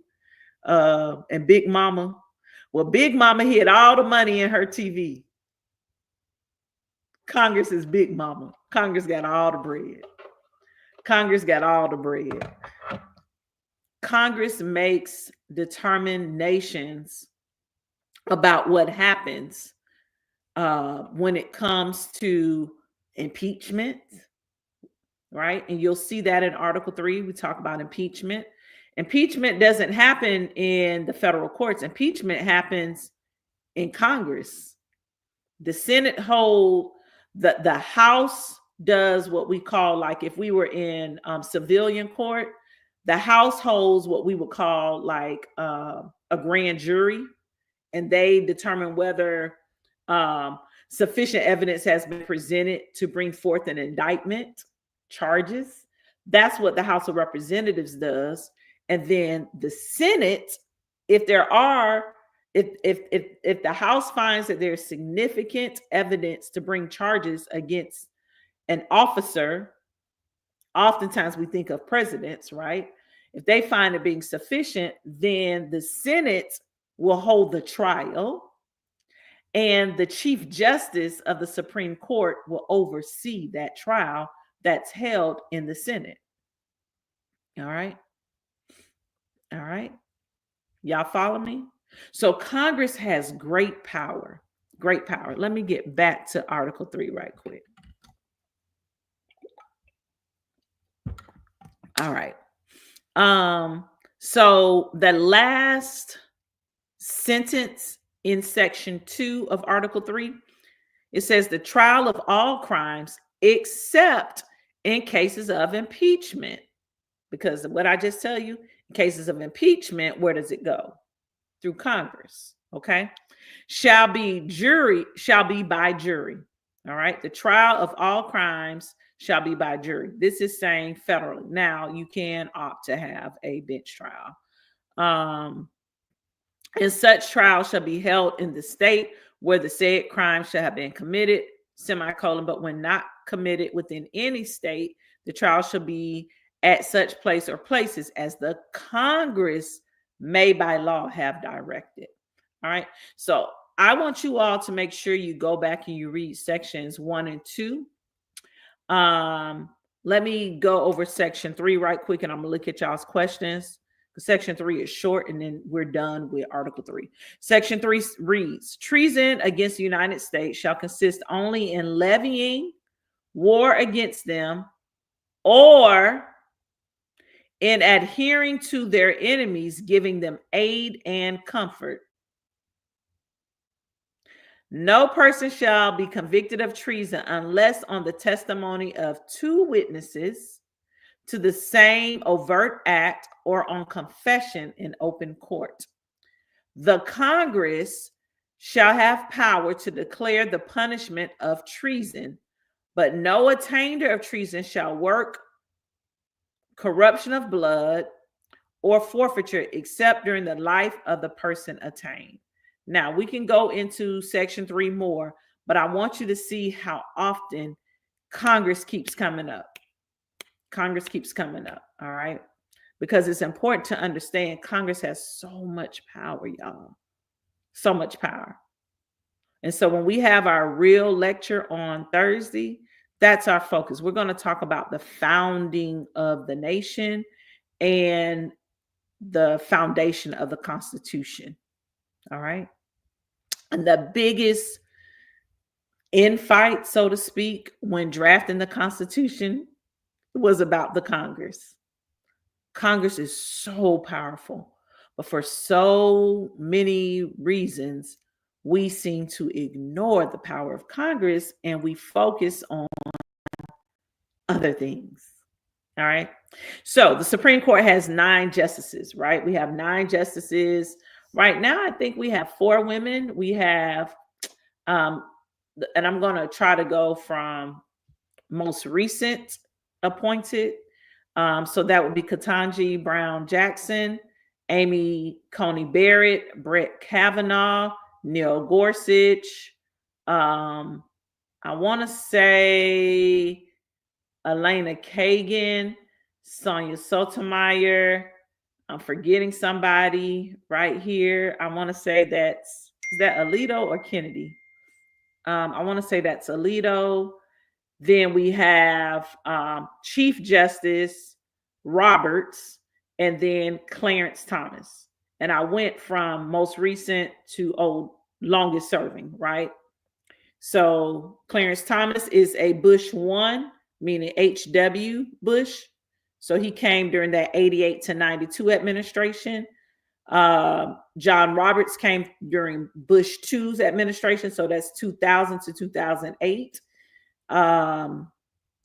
and Big Mama. Well, Big Mama hid all the money in her TV. Congress is Big Mama. Congress got all the bread. Congress got all the bread. Congress makes determinations about what happens when it comes to impeachment, right? And you'll see that in Article 3. We talk about impeachment. Impeachment doesn't happen in the federal courts. Impeachment happens in Congress. The Senate hold, the House does what we call, like if we were in civilian court, the House holds what we would call like a grand jury, and they determine whether sufficient evidence has been presented to bring forth an indictment, charges. That's what the House of Representatives does. And then the Senate, if there are, if the House finds that there's significant evidence to bring charges against an officer, oftentimes we think of presidents, right? If they find it being sufficient, then the Senate will hold the trial, and the Chief Justice of the Supreme Court will oversee that trial that's held in the Senate. All right. All right. Y'all follow me? So Congress has great power. Great power. Let me get back to Article 3 right quick. All right. So the last sentence in Section 2 of Article 3, it says the trial of all crimes except in cases of impeachment. Because what I just tell you, in cases of impeachment, where does it go? Through Congress. Okay. Shall be by jury. All right. The trial of all crimes shall be by jury. This is saying federally. Now you can opt to have a bench trial. And such trial shall be held in the state where the said crime shall have been committed, semicolon, but when not committed within any state, the trial shall be at such place or places as the Congress may by law have directed. All right. So I want you all to make sure you go back and you read sections 1 and 2. Let me go over section 3 right quick, and I'm gonna look at y'all's questions. Section 3 is short, and then we're done with Article 3. Section 3 reads, treason against the United States shall consist only in levying war against them or in adhering to their enemies, giving them aid and comfort. No person shall be convicted of treason unless on the testimony of 2 witnesses to the same overt act or on confession in open court. The Congress shall have power to declare the punishment of treason, but no attainder of treason shall work corruption of blood or forfeiture except during the life of the person attainted. Now, we can go into section 3 more, but I want you to see how often Congress keeps coming up. Congress keeps coming up, all right? Because it's important to understand Congress has so much power, y'all. So much power. And so when we have our real lecture on Thursday, that's our focus. We're going to talk about the founding of the nation and the foundation of the Constitution. All right. And the biggest infight, so to speak, when drafting the Constitution was about the Congress. Congress is so powerful, but for so many reasons, we seem to ignore the power of Congress and we focus on other things. All right. So the Supreme Court has 9 justices, right? We have 9 justices. Right now, I think we have 4 women. We have, and I'm going to try to go from most recent appointed. So that would be Ketanji Brown Jackson, Amy Coney Barrett, Brett Kavanaugh, Neil Gorsuch. I want to say Elena Kagan, Sonia Sotomayor. I'm forgetting somebody right here. I want to say is that Alito or Kennedy? I want to say that's Alito. Then we have Chief Justice Roberts and then Clarence Thomas. And I went from most recent to longest serving, right? So Clarence Thomas is a Bush 1, meaning H.W. Bush. So he came during that 88 to 92 administration. John Roberts came during Bush 2's administration. So that's 2000 to 2008.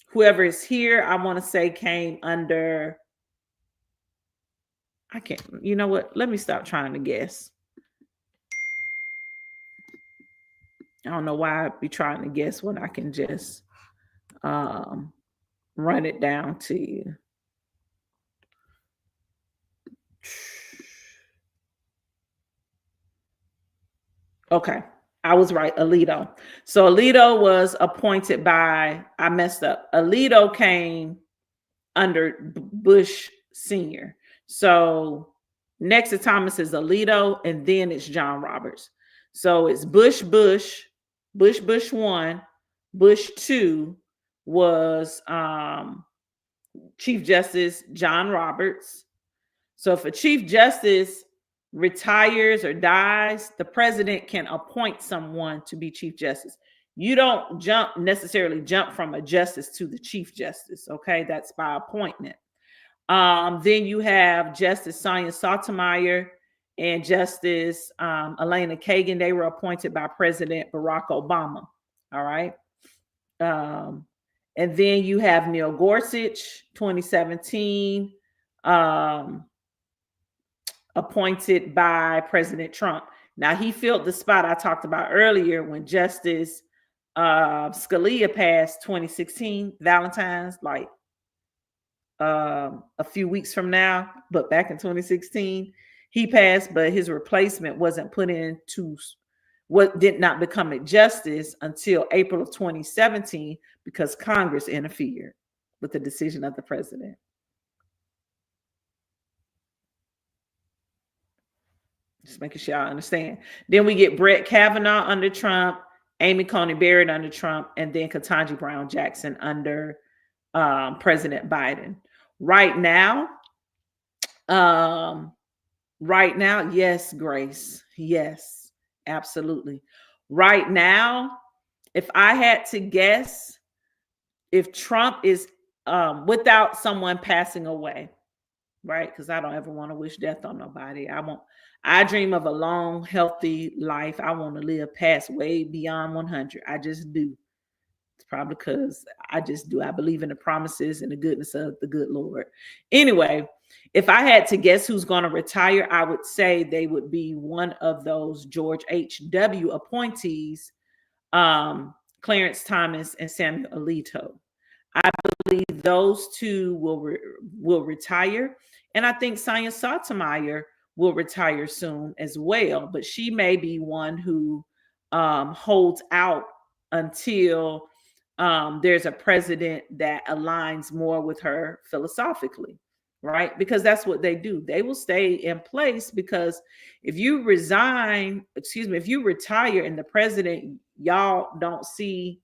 Whoever is here, I want to say came under, I can't, you know what? Let me stop trying to guess. I don't know why I'd be trying to guess when I can just run it down to you. Okay, I was right, Alito. So Alito was appointed by, I messed up. Alito came under Bush Sr. So next to Thomas is Alito, and then it's John Roberts. So it's Bush 1, Bush 2 was Chief Justice John Roberts. So if a Chief Justice retires or dies, the president can appoint someone to be Chief Justice. You don't necessarily jump from a justice to the Chief Justice. Okay, that's by appointment. Then you have Justice Sonia Sotomayor and Justice Elena Kagan. They were appointed by President Barack Obama. All right. And then you have Neil Gorsuch, 2017, appointed by President Trump. Now, he filled the spot I talked about earlier when Justice Scalia passed 2016, Valentine's, like a few weeks from now, but back in 2016, he passed, but his replacement wasn't put into what did not become a justice until April of 2017 because Congress interfered with the decision of the president. Just making sure I understand. Then we get Brett Kavanaugh under Trump, Amy Coney Barrett under Trump, and then Ketanji Brown Jackson under President Biden. Right now, yes, Grace. Yes, absolutely. Right now, if I had to guess, if Trump is without someone passing away, right? Because I don't ever want to wish death on nobody. I dream of a long, healthy life. I want to live past way beyond 100. I just do. It's probably because I just do. I believe in the promises and the goodness of the good Lord. Anyway, if I had to guess who's going to retire, I would say they would be one of those George H.W. appointees, Clarence Thomas and Samuel Alito. I believe those two will retire. And I think Sonia Sotomayor will retire soon as well. But she may be one who holds out until there's a president that aligns more with her philosophically, right? Because that's what they do. They will stay in place because if you retire and the president, y'all don't see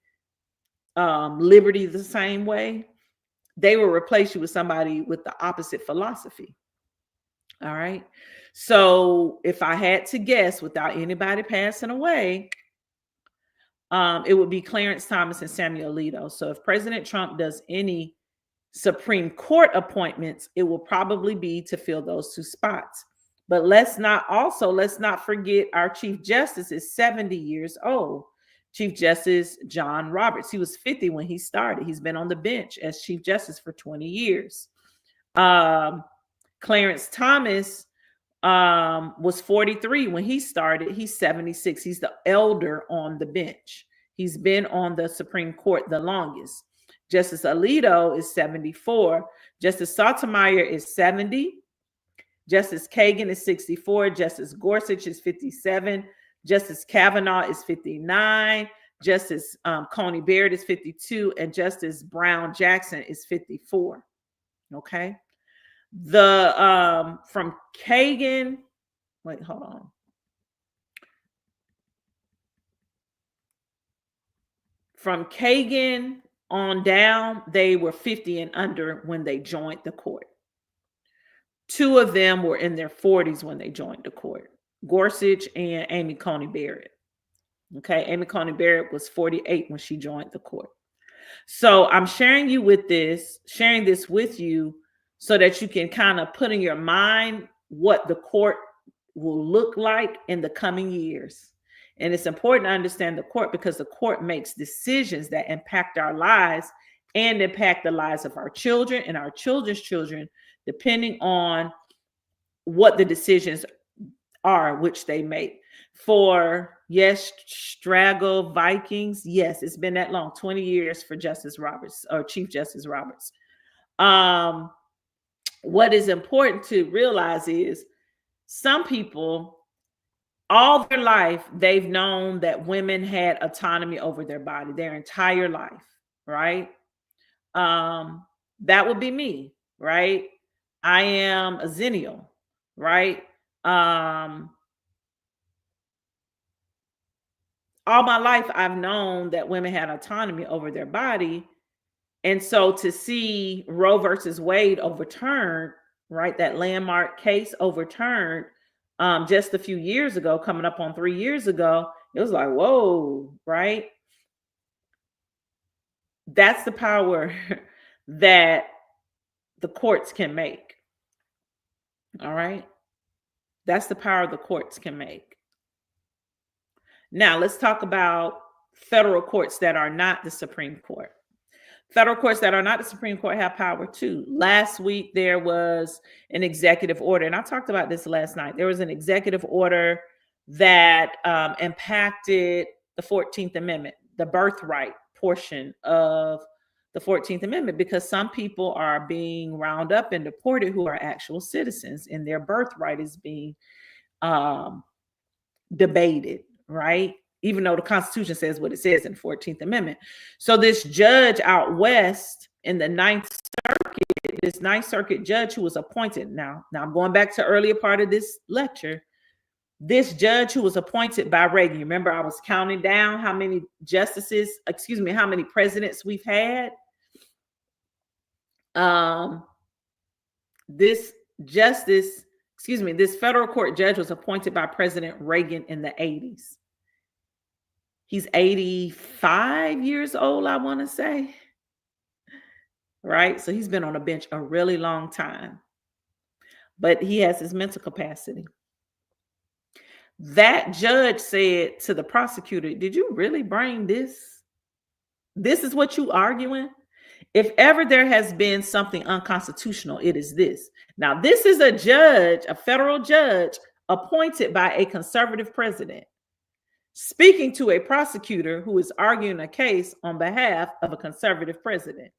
liberty the same way, they will replace you with somebody with the opposite philosophy. All right. So if I had to guess without anybody passing away, it would be Clarence Thomas and Samuel Alito. So if President Trump does any Supreme Court appointments, it will probably be to fill those 2 spots. But let's not forget our Chief Justice is 70 years old. Chief Justice John Roberts. He was 50 when he started. He's been on the bench as Chief Justice for 20 years. Clarence Thomas was 43 when he started. He's 76. He's the elder on the bench. He's been on the Supreme Court the longest. Justice Alito is 74. Justice Sotomayor is 70. Justice Kagan is 64. Justice Gorsuch is 57. Justice Kavanaugh is 59. Justice Coney Barrett is 52. And Justice Brown Jackson is 54. Okay. The from Kagan, wait, hold on. From Kagan on down, they were 50 and under when they joined the court. 2 of them were in their 40s when they joined the court, Gorsuch and Amy Coney Barrett. Okay, Amy Coney Barrett was 48 when she joined the court. So I'm sharing this with you so that you can kind of put in your mind what the court will look like in the coming years. And it's important to understand the court because the court makes decisions that impact our lives and impact the lives of our children and our children's children, depending on what the decisions are which they make. For, yes, straggle Vikings, yes, it's been that long, 20 years for Justice Roberts or Chief Justice Roberts. What is important to realize is some people, all their life, they've known that women had autonomy over their body their entire life, right? That would be me, right? I am a Xennial, right? All my life, I've known that women had autonomy over their body. And so to see Roe versus Wade overturned, right, that landmark case overturned just a few years ago, coming up on 3 years ago, it was like, whoa, right? That's the power that the courts can make. All right? That's the power the courts can make. Now, let's talk about federal courts that are not the Supreme Court. Federal courts that are not the Supreme Court have power too. Last week, there was an executive order, and I talked about this last night. There was an executive order that impacted the 14th Amendment, the birthright portion of the 14th Amendment, because some people are being round up and deported who are actual citizens, and their birthright is being debated, right? Even though the Constitution says what it says in the 14th Amendment. So this judge out west in the Ninth Circuit, this Ninth Circuit judge who was appointed, now I'm going back to earlier part of this lecture, this judge who was appointed by Reagan. You remember I was counting down how many how many presidents we've had. This federal court judge was appointed by President Reagan in the 80s. He's 85 years old, I want to say. Right? So he's been on a bench a really long time. But he has his mental capacity. That judge said to the prosecutor, did you really bring this? This is what you arguing? If ever there has been something unconstitutional, it is this. Now, this is a judge, a federal judge appointed by a conservative president, speaking to a prosecutor who is arguing a case on behalf of a conservative president.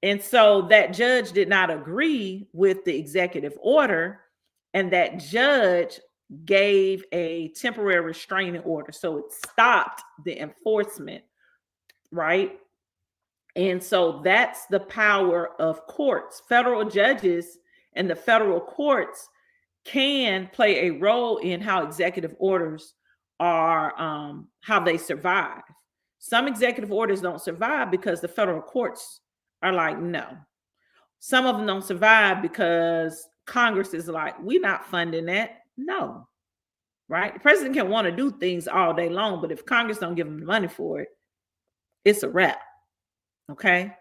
And so that judge did not agree with the executive order, and that judge gave a temporary restraining order. So it stopped the enforcement, right? And so that's the power of courts. Federal judges and the federal courts can play a role in how executive orders are, how they survive. Some executive orders don't survive because the federal courts are like, no. Some of them don't survive because Congress is like, we're not funding that. No, right? The president can want to do things all day long, but if Congress don't give him the money for it, it's a wrap. Okay.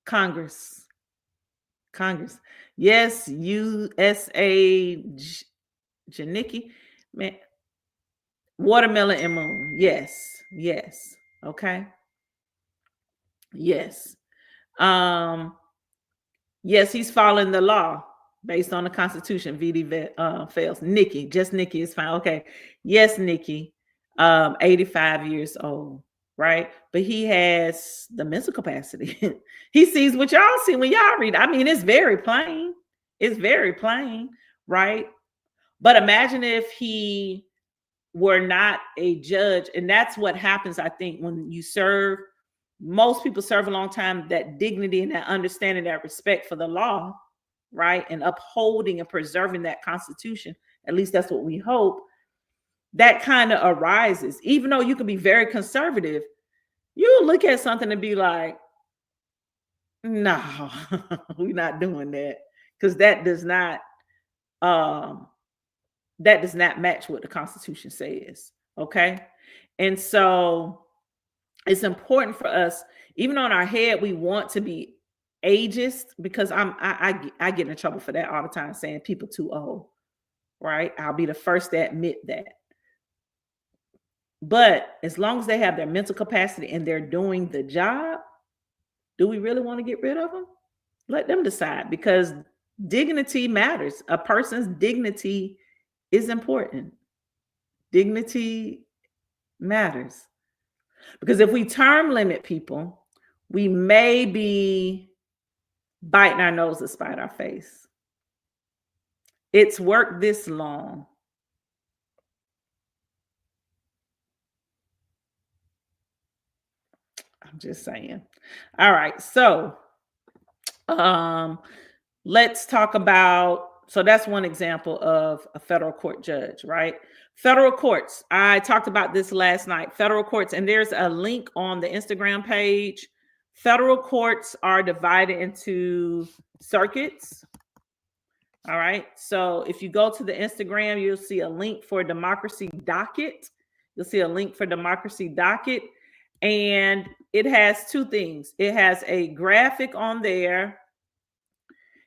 Congress. Congress. Yes, USA Janicki. Man, Watermelon and Moon. Yes. Yes. Okay. Yes. Um, yes, he's following the law based on the Constitution. VD fails. Nikki, just Nikki is fine. Okay. Yes, Nikki. 85 years old, right? But he has the mental capacity. He sees what y'all see when y'all read. I mean, it's very plain. It's very plain, right? But imagine if he were not a judge. And that's what happens, I think, when you serve. Most people serve a long time, that dignity and that understanding, that respect for the law, right? And upholding and preserving that Constitution. At least that's what we hope. That kind of arises. Even though you can be very conservative, you look at something and be like, no, we're not doing that. Because that does not match what the Constitution says. Okay. And so it's important for us, even on our head, we want to be ageist, because I get in trouble for that all the time, saying people too old, right? I'll be the first to admit that. But as long as they have their mental capacity and they're doing the job, do we really want to get rid of them? Let them decide, because dignity matters. A person's dignity is important. Dignity matters. Because if we term limit people, we may be biting our nose to spite our face. It's worked this long. I'm just saying. All right. So let's talk about, so that's one example of a federal court judge, right? Federal courts. I talked about this last night. Federal courts, and there's a link on the Instagram page. Federal courts are divided into circuits. All right. So if you go to the Instagram, you'll see a link for Democracy Docket. You'll see a link for Democracy Docket. And it has two things. It has a graphic on there.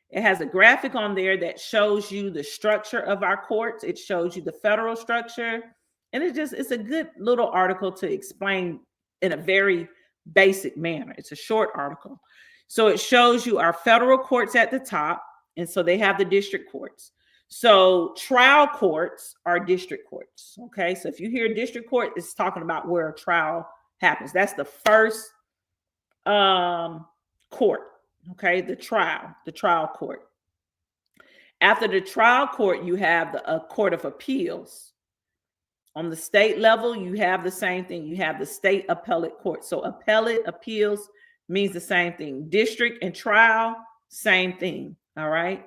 It has a graphic on there that shows you the structure of our courts. It shows you the federal structure. And it's a good little article to explain in a very basic manner. It's a short article. So it shows you our federal courts at the top. And so they have the district courts. So trial courts are district courts. Okay. So if you hear district court, it's talking about where a trial happens. That's the first court. Okay, the trial court. After the trial court, you have the court of appeals. On the state level, you have the same thing. You have the state appellate court. So appellate appeals means the same thing. District and trial, same thing. All right.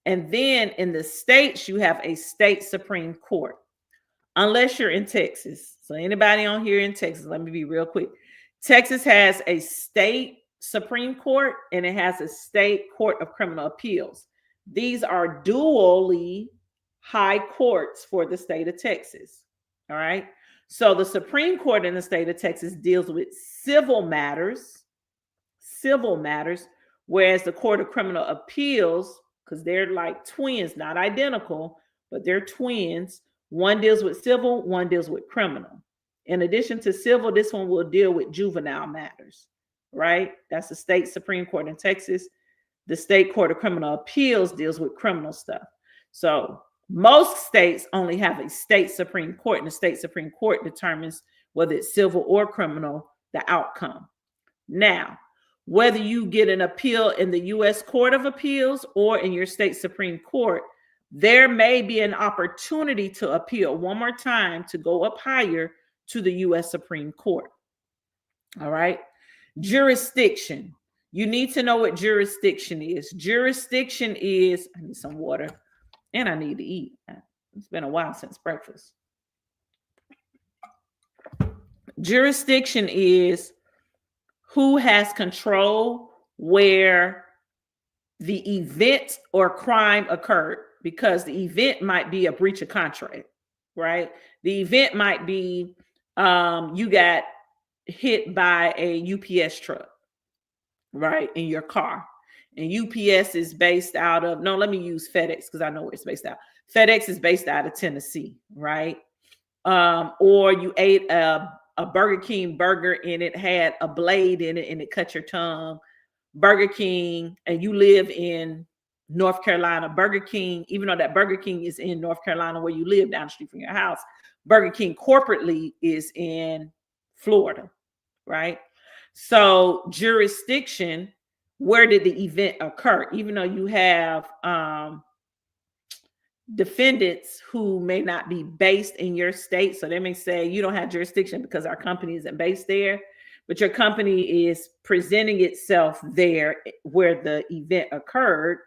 And then in the states, you have a state Supreme Court, unless you're in Texas. So anybody on here in Texas, let me be real quick. Texas has a state Supreme Court and it has a state court of criminal appeals. These are dually high courts for the state of Texas. All right. So the Supreme Court in the state of Texas deals with civil matters, whereas the Court of Criminal Appeals, because they're like twins, not identical, but they're twins. One deals with civil, one deals with criminal. In addition to civil, this one will deal with juvenile matters, right? That's the state Supreme Court in Texas. The state Court of Criminal Appeals deals with criminal stuff. So most states only have a state Supreme Court, and the state Supreme Court determines whether it's civil or criminal, the outcome. Now, whether you get an appeal in the U.S. Court of Appeals or in your state Supreme Court, there may be an opportunity to appeal one more time to go up higher to the U.S. Supreme Court. All right. Jurisdiction. You need to know what jurisdiction is. Jurisdiction is, I need some water and I need to eat. It's been a while since breakfast. Jurisdiction is who has control where the event or crime occurred, because the event might be a breach of contract, right? The event might be you got hit by a UPS truck. right, in your car. And UPS is based out of, no, let me use FedEx because I know where it's based out. FedEx is based out of Tennessee, right? Or you ate a Burger King burger and it had a blade in it and it cut your tongue. Burger King, and you live in North Carolina. Burger King, even though that Burger King is in North Carolina where you live down the street from your house, Burger King corporately is in Florida, right? So jurisdiction, where did the event occur? Even though you have defendants who may not be based in your state. So they may say you don't have jurisdiction because our company isn't based there, but your company is presenting itself there where the event occurred,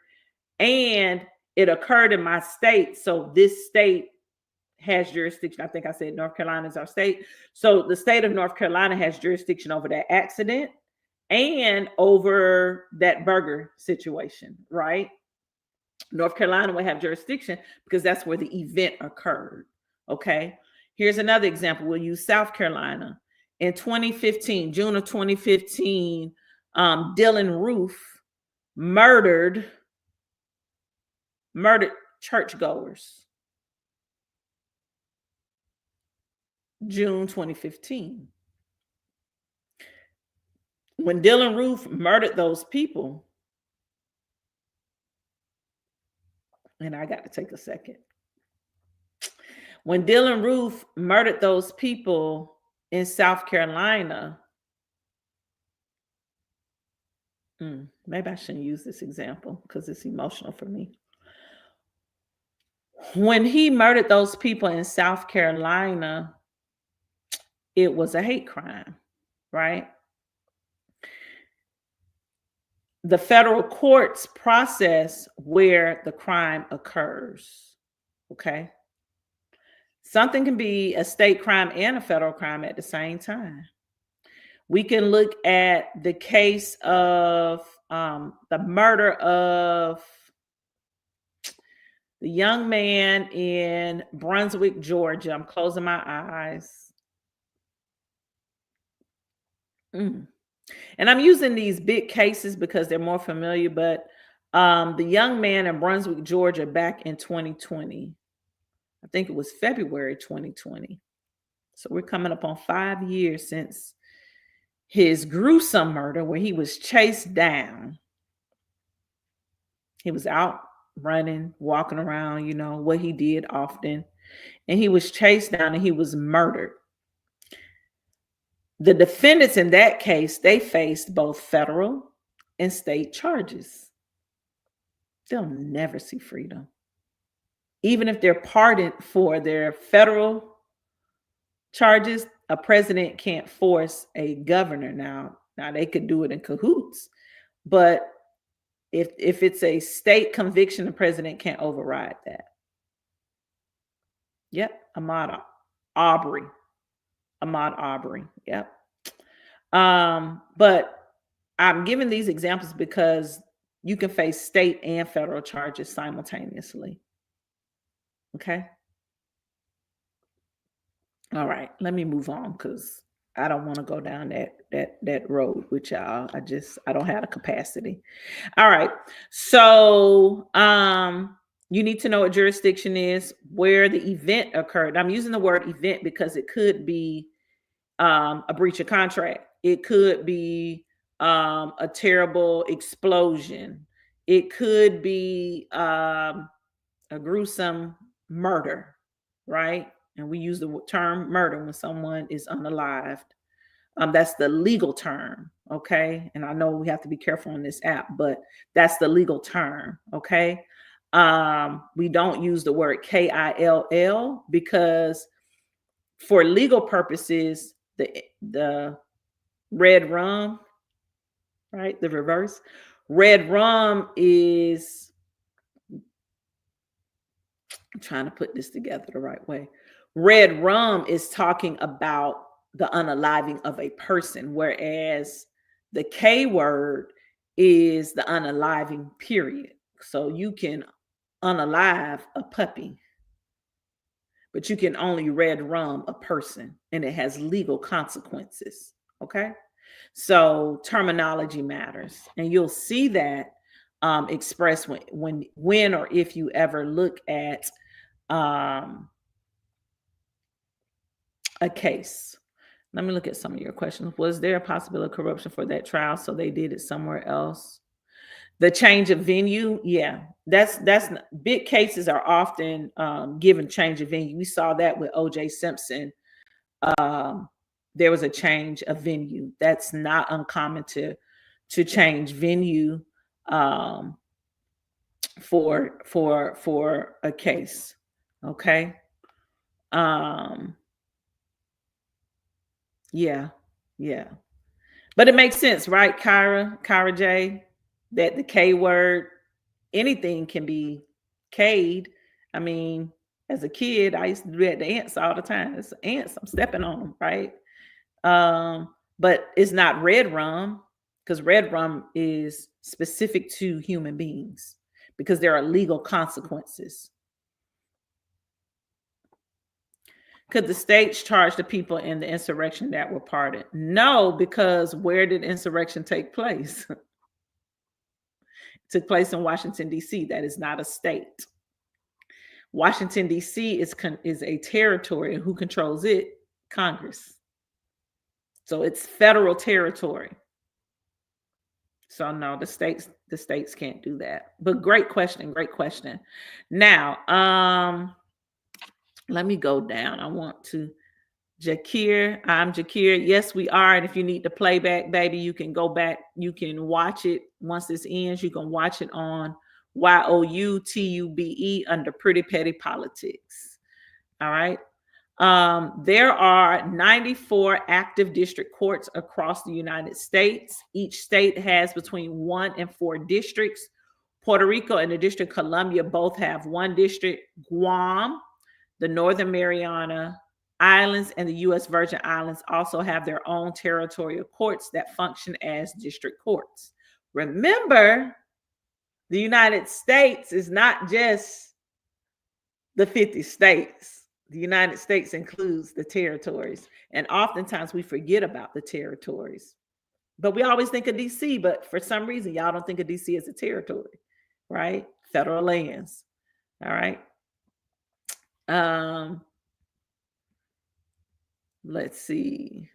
and it occurred in my state. So this state has jurisdiction. I think I said North Carolina is our state. So the state of North Carolina has jurisdiction over that accident and over that burger situation, right? North Carolina would have jurisdiction because that's where the event occurred. Okay. Here's another example. We'll use South Carolina. In 2015, June of 2015, Dylan Roof murdered churchgoers. June 2015. When Dylan Roof murdered those people, and I got to take a second. When Dylan Roof murdered those people in South Carolina, maybe I shouldn't use this example because it's emotional for me. When he murdered those people in South Carolina, it was a hate crime, right? The federal courts process where the crime occurs, okay? Something can be a state crime and a federal crime at the same time. We can look at the case of the murder of the young man in Brunswick, Georgia. I'm closing my eyes. And I'm using these big cases because they're more familiar, but the young man in Brunswick, Georgia, back in 2020, I think it was February 2020. So we're coming up on 5 years since his gruesome murder where he was chased down. He was out running, walking around, you know, what he did often. And he was chased down and he was murdered. The defendants in that case, they faced both federal and state charges. They'll never see freedom. Even if they're pardoned for their federal charges, a president can't force a governor. Now they could do it in cahoots, but if it's a state conviction, the president can't override that. Yep, Ahmaud Arbery. Yep. But I'm giving these examples because you can face state and federal charges simultaneously. Okay. All right, let me move on because I don't want to go down that road with y'all. I don't have the capacity. All right. So you need to know what jurisdiction is, where the event occurred. I'm using the word event because it could be a breach of contract. It could be a terrible explosion. It could be a gruesome murder, right? And we use the term murder when someone is unalived. That's the legal term, okay? And I know we have to be careful on this app, but that's the legal term, okay? We don't use the word KILL because for legal purposes, the red rum, right? The reverse. Red rum is, I'm trying to put this together the right way. Red rum is talking about the unaliving of a person, whereas the K word is the unaliving period. So you can unalive a puppy, but you can only red rum a person, and it has legal consequences. Okay. So terminology matters, and you'll see that expressed when or if you ever look at um, a case. Let me look at some of your questions. Was there a possibility of corruption for that trial, so they did it somewhere else? The change of venue, yeah, that's big cases are often given change of venue. We saw that with O.J. Simpson. Um, there was a change of venue. That's not uncommon to change venue um, for a case. Okay. Um, yeah, yeah. But it makes sense, right, Kyra J, that the K word, anything can be K'd. I mean, as a kid, I used to do that to ants all the time. It's ants, I'm stepping on them, right? But it's not red rum, because red rum is specific to human beings because there are legal consequences. Could the states charge the people in the insurrection that were pardoned? No, because where did insurrection take place? It took place in Washington, D.C. That is not a state. Washington, D.C. is a territory, and who controls it? Congress. So it's federal territory. So no, the states can't do that. But great question. Now, let me go down. I want to Jakir. I'm Jakir. Yes, we are. And if you need the playback, baby, you can go back. You can watch it once this ends. You can watch it on YOUTUBE under Pretty Petty Politics. All right. There are 94 active district courts across the United States. Each state has between 1 and 4 districts. Puerto Rico and the District of Columbia both have 1 district. Guam, the Northern Mariana Islands, and the U.S. Virgin Islands also have their own territorial courts that function as district courts. Remember, the United States is not just the 50 states. The United States includes the territories, and oftentimes we forget about the territories. But we always think of D.C., but for some reason, y'all don't think of D.C. as a territory, right? Federal lands, all right? Let's see.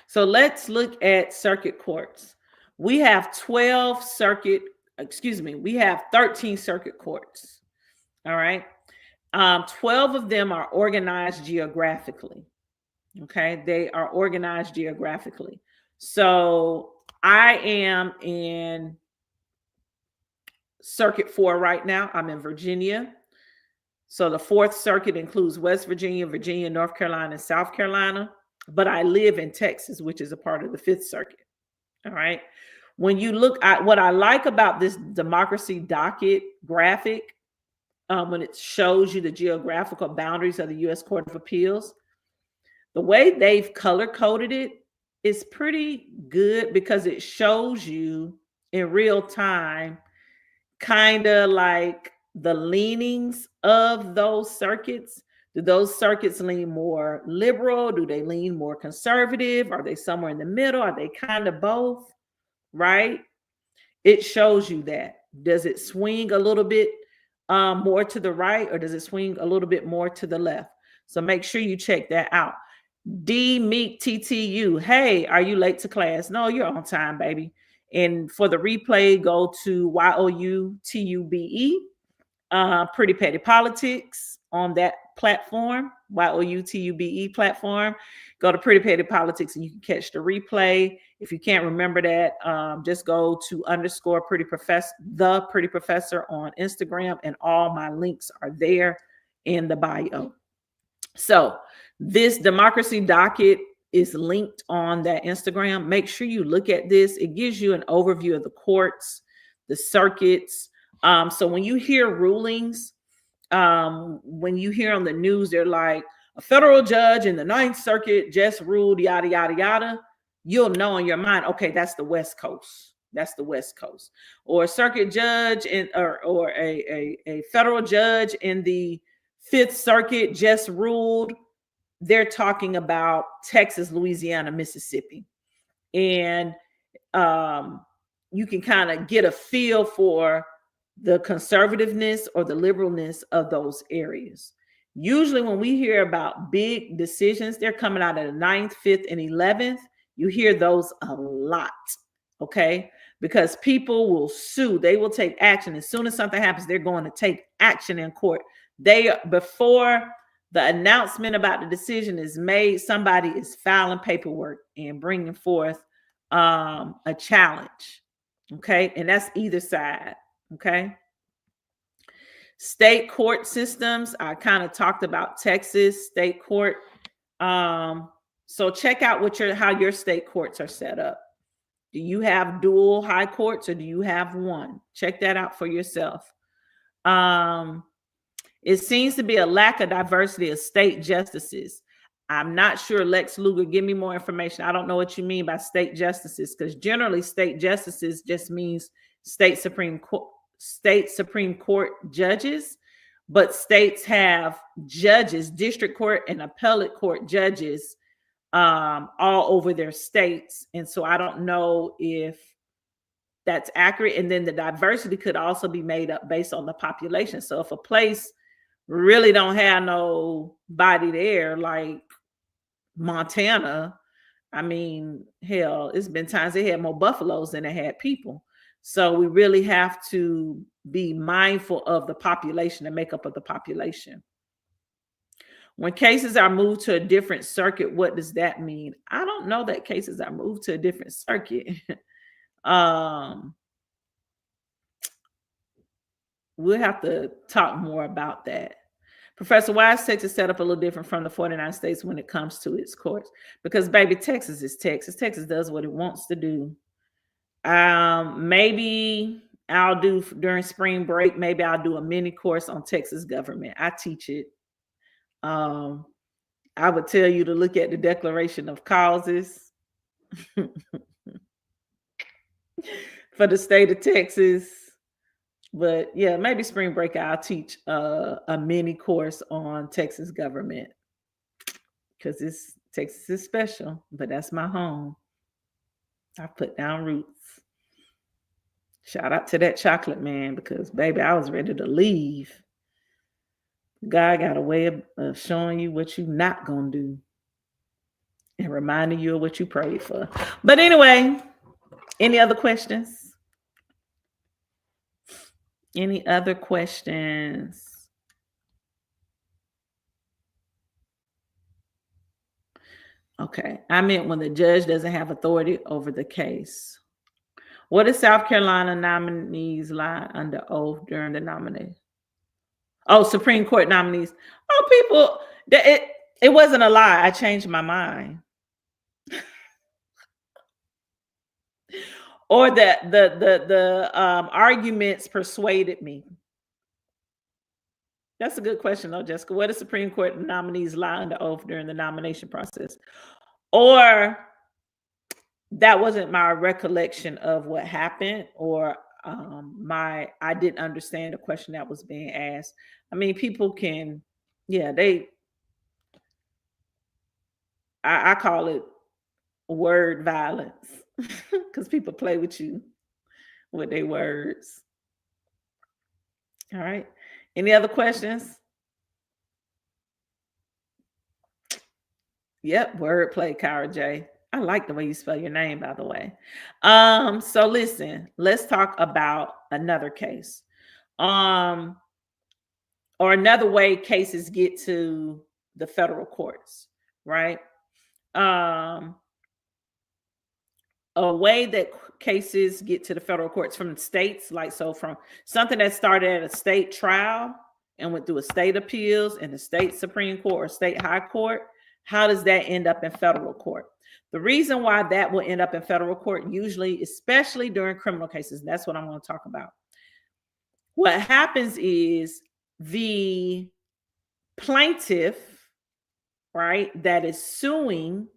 So let's look at circuit courts. We have 13 circuit courts, all right? 12 of them are organized geographically. Okay, they are organized geographically. So I am in Circuit 4 right now. I'm in Virginia. So the 4th Circuit includes West Virginia, Virginia, North Carolina, and South Carolina. But I live in Texas, which is a part of the 5th Circuit. All right. When you look at what I like about this democracy docket graphic, when it shows you the geographical boundaries of the U.S. Court of Appeals, the way they've color coded it is pretty good because it shows you in real time kind of like the leanings of those circuits. Do those circuits lean more liberal? Do they lean more conservative? Are they somewhere in the middle? Are they kind of both? Right? It shows you that. Does it swing a little bit more to the right, or does it swing a little bit more to the left? So make sure you check that out. D Meek TTU. Hey, are you late to class? No, you're on time, baby. And for the replay, go to YOUTUBE, Pretty Petty Politics on that platform, YOUTUBE platform. Go to Pretty Petty Politics and you can catch the replay. If you can't remember that, just go to _ Pretty Professor, the Pretty Professor on Instagram, and all my links are there in the bio. So this democracy docket is linked on that Instagram. Make sure you look at this. It gives you an overview of the courts, the circuits. So when you hear rulings, when you hear on the news, they're like, a federal judge in the 9th Circuit just ruled yada, yada, yada. You'll know in your mind, okay, that's the West Coast. That's the West Coast. Or a circuit judge or a federal judge in the 5th Circuit just ruled. They're talking about Texas, Louisiana, Mississippi. and you can kind of get a feel for the conservativeness or the liberalness of those areas. Usually, when we hear about big decisions, they're coming out of the 9th, 5th, and 11th. You hear those a lot, okay? Because people will sue, they will take action. As soon as something happens, they're going to take action in court. Before the announcement about the decision is made, somebody is filing paperwork and bringing forth a challenge, okay? And that's either side, okay? State court systems, I kind of talked about Texas state court. So check out how your state courts are set up. Do you have dual high courts or do you have one? Check that out for yourself. It seems to be a lack of diversity of state justices. I'm not sure, Lex Luger, give me more information. I don't know what you mean by state justices, because generally state justices just means state Supreme Court judges, but states have judges, district court and appellate court judges all over their states. And so I don't know if that's accurate. And then the diversity could also be made up based on the population. So if a place really don't have nobody there, like Montana, I mean, hell, it's been times they had more buffaloes than they had people. So we really have to be mindful of the population, the makeup of the population. When cases are moved to a different circuit, what does that mean? I don't know that cases are moved to a different circuit. We'll have to talk more about that. Professor, why is Texas set up a little different from the 49 states when it comes to its courts? Because, baby, Texas is Texas. Texas does what it wants to do. Maybe I'll do during spring break, maybe I'll do a mini course on Texas government. I teach it. I would tell you to look at the Declaration of Causes for the state of Texas. But yeah, maybe spring break, I'll teach a mini course on Texas government, because Texas is special, but that's my home. I put down roots. Shout out to that chocolate man, because baby, I was ready to leave. God got a way of showing you what you're not going to do and reminding you of what you prayed for. But anyway, any other questions? Any other questions? Okay. I meant when the judge doesn't have authority over the case. What if South Carolina nominees lie under oath during the nomination? Oh, Supreme Court nominees. Oh, people, it wasn't a lie. I changed my mind. Or that the arguments persuaded me. That's a good question, though, Jessica. What if Supreme Court nominees lie under oath during the nomination process? Or that wasn't my recollection of what happened, or I didn't understand the question that was being asked. I mean, people can, yeah, I call it word violence, because people play with you with their words. All right. Any other questions? Yep, wordplay, Cara J. I like the way you spell your name, by the way. So listen, let's talk about another case. Or another way cases get to the federal courts, right? A way that cases get to the federal courts from states, like, so from something that started at a state trial and went through a state appeals and the state Supreme Court or state high court, how does that end up in federal court? The reason why that will end up in federal court, usually, especially during criminal cases, that's what I'm going to talk about. What happens is the plaintiff, right, that is suing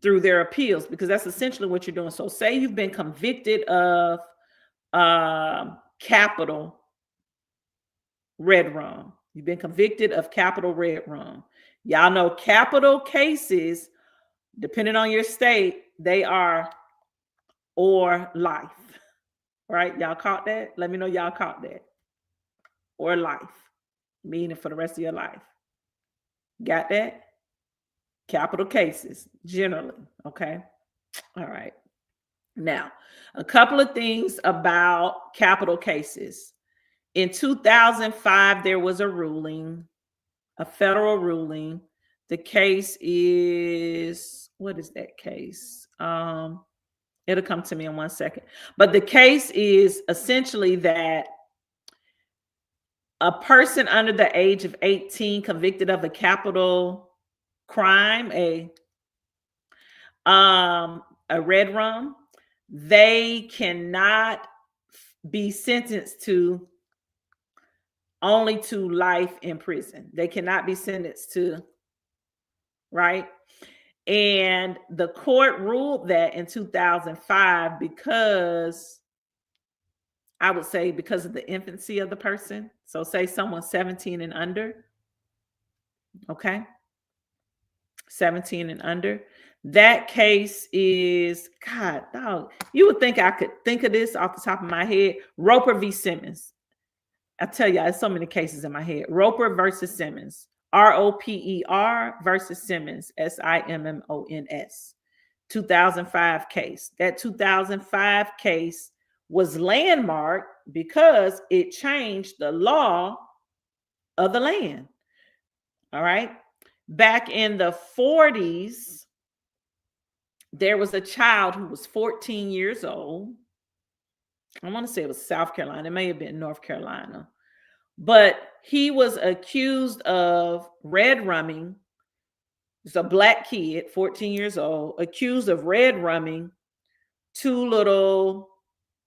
through their appeals, because that's essentially what you're doing. So say you've been convicted of capital red rum. You've been convicted of capital red rum. Y'all know capital cases Depending on your state, they are or life. Right? Y'all caught that? Let me know y'all caught that. Or life, meaning for the rest of your life. Got that? Capital cases, generally. Okay. All right. Now, a couple of things about capital cases. In 2005, there was a ruling, a federal ruling. The case is, what is that case? It'll come to me in 1 second. But the case is essentially that a person under the age of 18 convicted of a capital crime, a red rum, they cannot be sentenced to only to life in prison. They cannot be sentenced to, right? And the court ruled that in 2005 because, I would say, because of the infancy of the person. So say someone's 17 and under, okay? 17 and under. That case is, God, dog, you would think I could think of this off the top of my head. Roper v. Simmons. I tell you, there's so many cases in my head. Roper versus Simmons. ROPER versus Simmons. SIMMONS. 2005 case. That 2005 case was landmark because it changed the law of the land. All right. Back in the 40s, there was a child who was 14 years old. I want to say it was South Carolina. It may have been North Carolina. But he was accused of red rumming. It's a black kid, 14 years old, accused of red rumming 2 little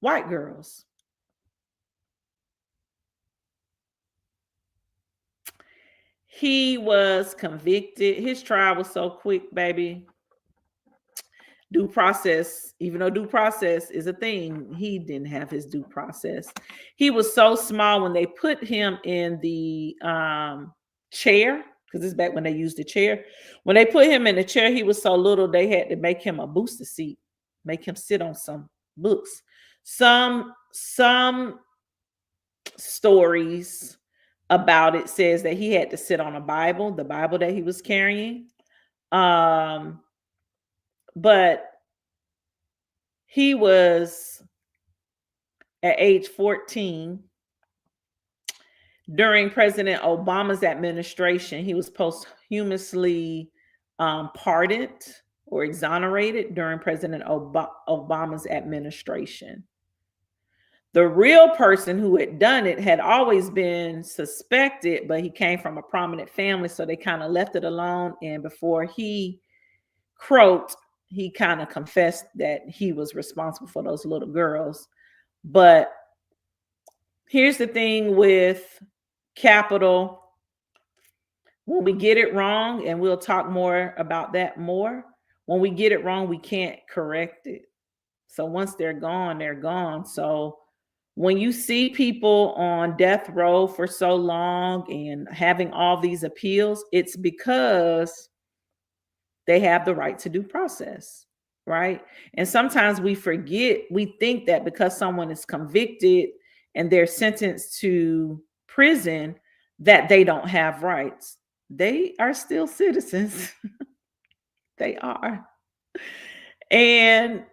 white girls. He was convicted. His trial was so quick, baby. Due process, even though due process is a thing, he didn't have his due process. He was so small when they put him in the chair, because it's back when they used the chair. When they put him in the chair, he was so little, they had to make him a booster seat, make him sit on some books. Some stories about it says that he had to sit on a Bible, the Bible that he was carrying. But he was at age 14 during President Obama's administration. He was posthumously pardoned or exonerated during President Obama's administration. The real person who had done it had always been suspected, but he came from a prominent family, so they kind of left it alone. And before he croaked, he kind of confessed that he was responsible for those little girls. But here's the thing with capital. When we get it wrong, and we'll talk more about that more, when we get it wrong, we can't correct it. So once they're gone, they're gone. So when you see people on death row for so long and having all these appeals, it's because they have the right to due process, right? And sometimes we forget, we think that because someone is convicted and they're sentenced to prison, that they don't have rights. They are still citizens. They are. And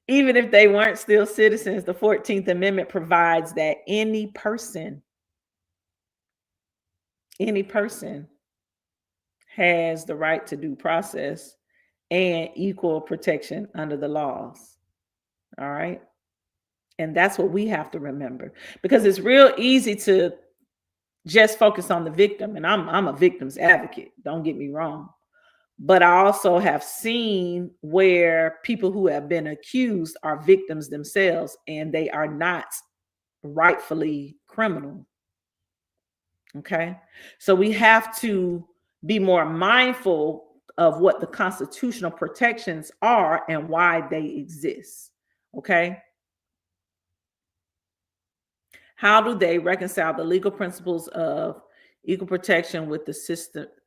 even if they weren't still citizens, the 14th Amendment provides that any person has the right to due process and equal protection under the laws. All right. And that's what we have to remember, because it's real easy to just focus on the victim. And I'm a victim's advocate. Don't get me wrong. But I also have seen where people who have been accused are victims themselves, and they are not rightfully criminal. Okay. So we have to be more mindful of what the constitutional protections are and why they exist. Okay. How do they reconcile the legal principles of equal protection with the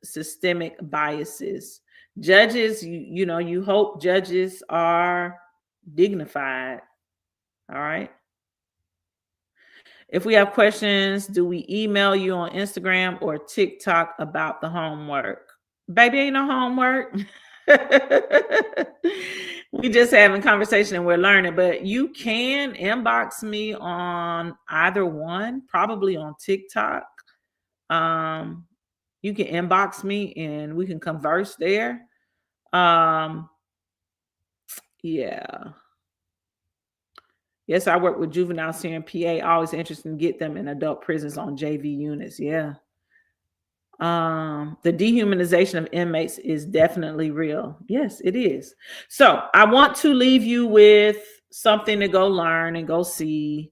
systemic biases Judges, you hope judges are dignified. All right. If we have questions, do we email you on Instagram or TikTok about the homework? Baby, ain't no homework. We just having conversation and we're learning, but you can inbox me on either one, probably on TikTok. You can inbox me and we can converse there. Yeah. Yes, I work with juveniles here in PA. Always interested in get them in adult prisons on JV units. Yeah. The dehumanization of inmates is definitely real. Yes, it is. So I want to leave you with something to go learn and go see.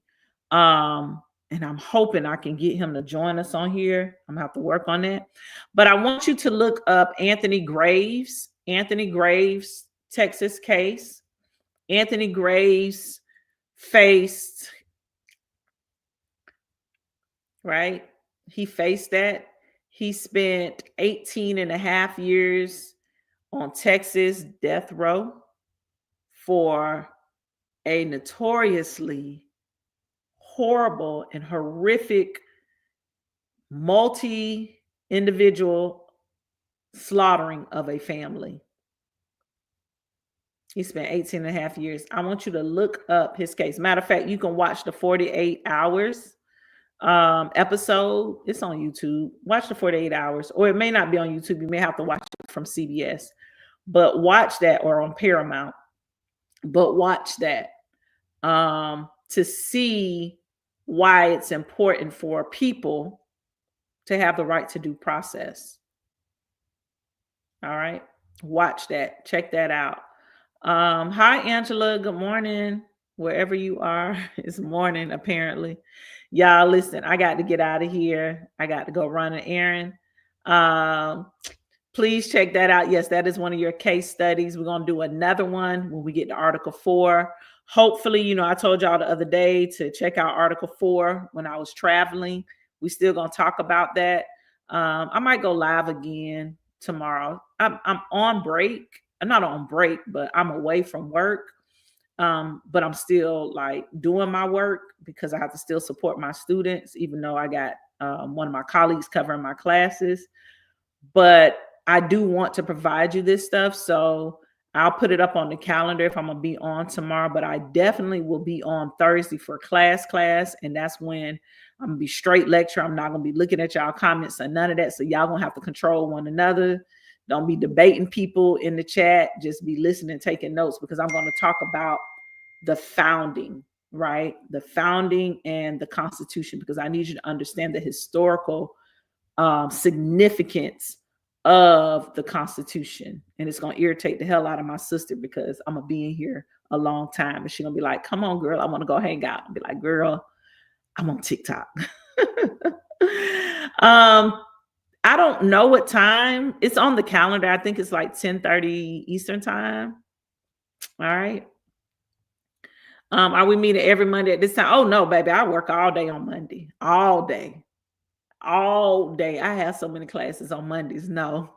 And I'm hoping I can get him to join us on here. I'm gonna have to work on that. But I want you to look up Anthony Graves, Texas case. Anthony Graves faced, right? He faced that. He spent 18 and a half years on Texas death row for a notoriously horrible and horrific multi-individual slaughtering of a family. He spent 18 and a half years. I want you to look up his case. Matter of fact, you can watch the 48 hours episode. It's on YouTube. Watch the 48 hours, or it may not be on YouTube. You may have to watch it from CBS, but watch that, or on Paramount, but watch that to see why it's important for people to have the right to due process. All right. Watch that. Check that out. Hi, Angela. Good morning. Wherever you are, it's morning, apparently. Y'all, listen, I got to get out of here. I got to go run an errand. Please check that out. Yes, that is one of your case studies. We're going to do another one when we get to Article 4. Hopefully, I told y'all the other day to check out Article 4 when I was traveling. We still going to talk about that. I might go live again tomorrow. I'm on break. I'm not on break, but I'm away from work. But I'm still like doing my work because I have to still support my students, even though I got one of my colleagues covering my classes. But I do want to provide you this stuff. So I'll put it up on the calendar if I'm going to be on tomorrow, but I definitely will be on Thursday for class. And that's when I'm going to be straight lecture. I'm not going to be looking at y'all comments or none of that. So y'all going to have to control one another. Don't be debating people in the chat. Just be listening, taking notes, because I'm going to talk about the founding, right? The founding and the Constitution, because I need you to understand the historical significance of the Constitution. And it's going to irritate the hell out of my sister because I'm going to be in here a long time. And she's going to be like, come on, girl, I want to go hang out. And be like, girl, I'm on TikTok. I don't know what time. It's on the calendar. I think it's like 10:30 Eastern time. All right. Are we meeting every Monday at this time? Oh, no, baby. I work all day on Monday. All day. I have so many classes on Mondays. No,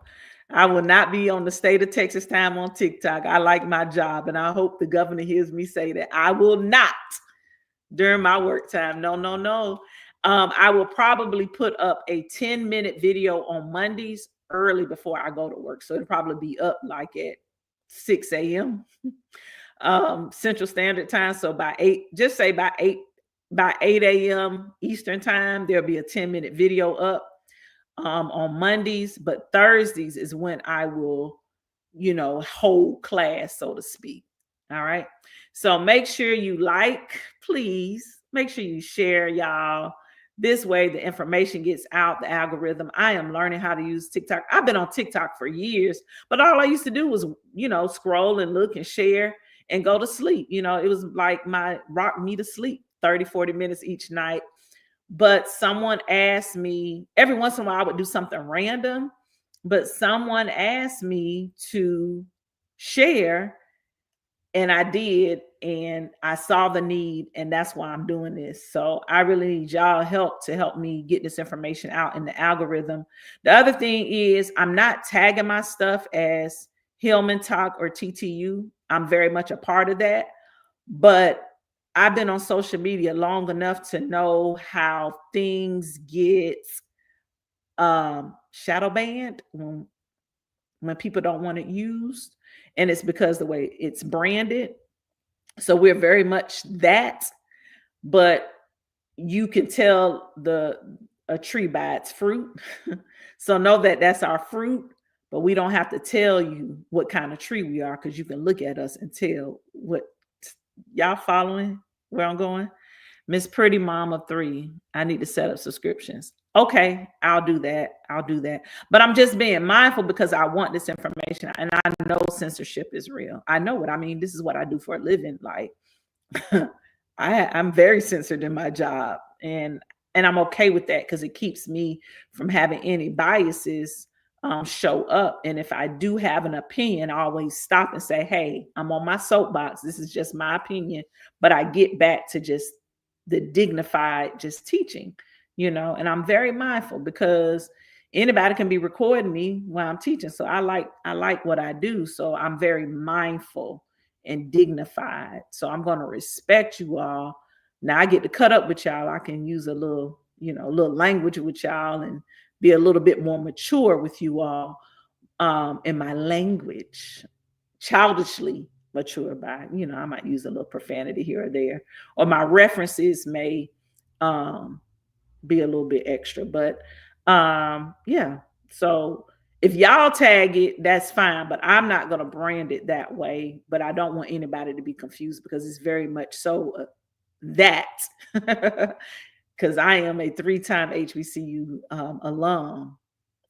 I will not be on the state of Texas time on TikTok. I like my job, and I hope the governor hears me say that. I will not during my work time. No. I will probably put up a 10-minute video on Mondays early before I go to work. So it'll probably be up like at 6 a.m. Central Standard Time. So by 8, just say by 8 a.m. Eastern Time, there'll be a 10-minute video up on Mondays. But Thursdays is when I will, hold class, so to speak. All right. So make sure you please make sure you share, y'all. This way the information gets out, the algorithm. I am learning how to use TikTok. I've been on TikTok for years, but all I used to do was, scroll and look and share and go to sleep. It was like my rock me to sleep 30, 40 minutes each night. But someone asked me, every once in a while I would do something random, but someone asked me to share, and I did, and I saw the need, and that's why I'm doing this. So I really need y'all help to help me get this information out in the algorithm. The other thing is I'm not tagging my stuff as Hillman Talk or TTU. I'm very much a part of that. But I've been on social media long enough to know how things get shadow banned when people don't want it used. And it's because the way it's branded. So we're very much that, but you can tell the a tree by its fruit. So know that that's our fruit, but we don't have to tell you what kind of tree we are because you can look at us and tell what. Y'all following where I'm going? Miss Pretty Mama 3. I need to set up subscriptions. Okay, I'll do that. I'll do that. But I'm just being mindful because I want this information and I know censorship is real. I know what I mean. This is what I do for a living. Like I'm very censored in my job, and I'm okay with that because it keeps me from having any biases show up. And if I do have an opinion, I always stop and say, "Hey, I'm on my soapbox. This is just my opinion," but I get back to just the dignified, just teaching, And I'm very mindful because anybody can be recording me while I'm teaching. So I like what I do. So I'm very mindful and dignified. So I'm going to respect you all. Now I get to cut up with y'all. I can use a little, a little language with y'all and be a little bit more mature with you all in my language, childishly mature by, I might use a little profanity here or there, or my references may be a little bit extra. But yeah. So if y'all tag it, that's fine, but I'm not going to brand it that way. But I don't want anybody to be confused because it's very much so that because I am a 3-time HBCU alum.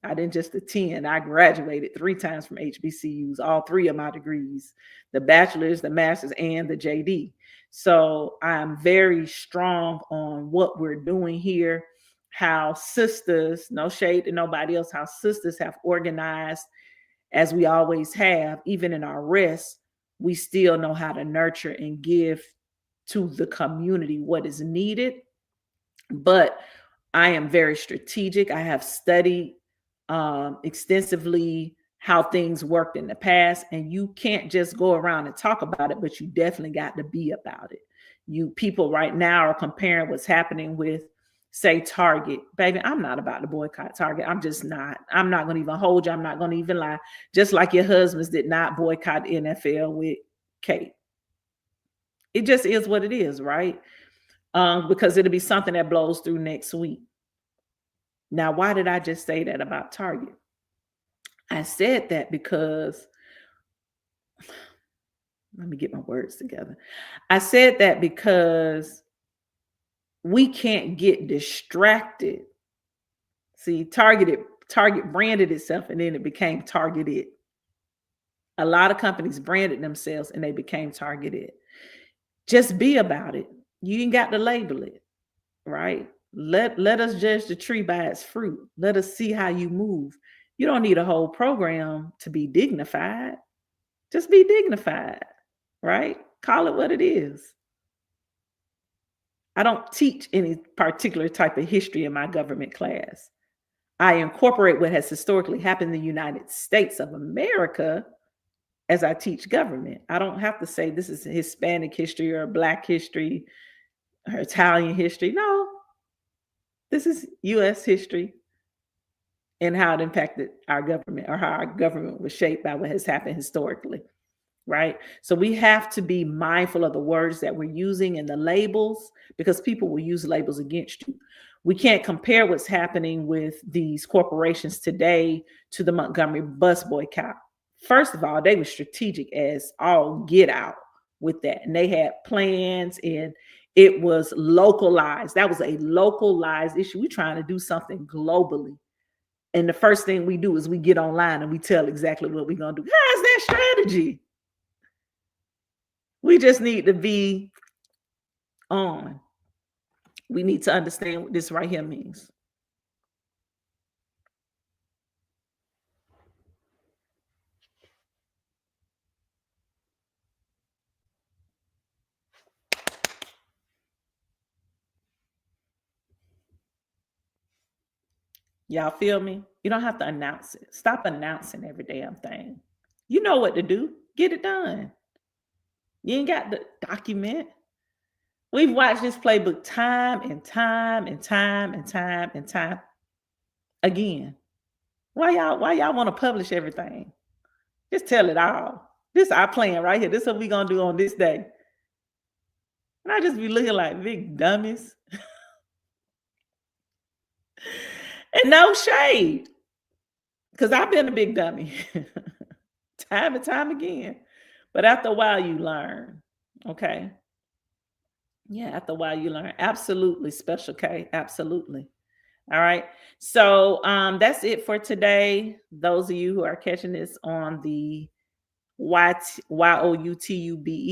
I didn't just attend, I graduated 3 times from HBCUs, all 3 of my degrees, the bachelor's, the master's, and the JD. So I'm very strong on what we're doing here, how sisters, no shade to nobody else, how sisters have organized as we always have. Even in our rest, we still know how to nurture and give to the community what is needed. But I am very strategic. I have studied extensively how things worked in the past, and you can't just go around and talk about it, but you definitely got to be about it. You people right now are comparing what's happening with, say, Target. Baby, I'm not about to boycott Target. I'm just not. I'm not going to even hold you. I'm not going to even lie. Just like your husbands did not boycott the NFL with Kate. It just is what it is, right? Because it'll be something that blows through next week. Now, why did I just say that about Target? I said that because, let me get my words together. I said that because we can't get distracted. See, Target branded itself and then it became targeted. A lot of companies branded themselves and they became targeted. Just be about it. You ain't got to label it, right? Let us judge the tree by its fruit. Let us see how you move. You don't need a whole program to be dignified. Just be dignified, right? Call it what it is. I don't teach any particular type of history in my government class. I incorporate what has historically happened in the United States of America as I teach government. I don't have to say this is Hispanic history or Black history or Italian history. No, this is US history and how it impacted our government, or how our government was shaped by what has happened historically, right? So we have to be mindful of the words that we're using and the labels, because people will use labels against you. We can't compare what's happening with these corporations today to the Montgomery bus boycott. First of all, they were strategic as all get out with that, and they had plans, and it was localized. That was a localized issue. We're trying to do something globally. And the first thing we do is we get online and we tell exactly what we're going to do. How's that strategy? We just need to be on. We need to understand what this right here means. Y'all feel me? You don't have to announce it. Stop announcing every damn thing. You know what to do. Get it done. You ain't got to document. We've watched this playbook time and time and time and time and time again. Why y'all want to publish everything? Just tell it all. This is our plan right here. This is what we gonna do on this day. And I just be looking like big dummies. And no shade. Because I've been a big dummy. Time and time again. But after a while, you learn. Okay. Yeah, after a while, you learn. Absolutely, Special K. Absolutely. All right. So that's it for today. Those of you who are catching this on the YOUTUBE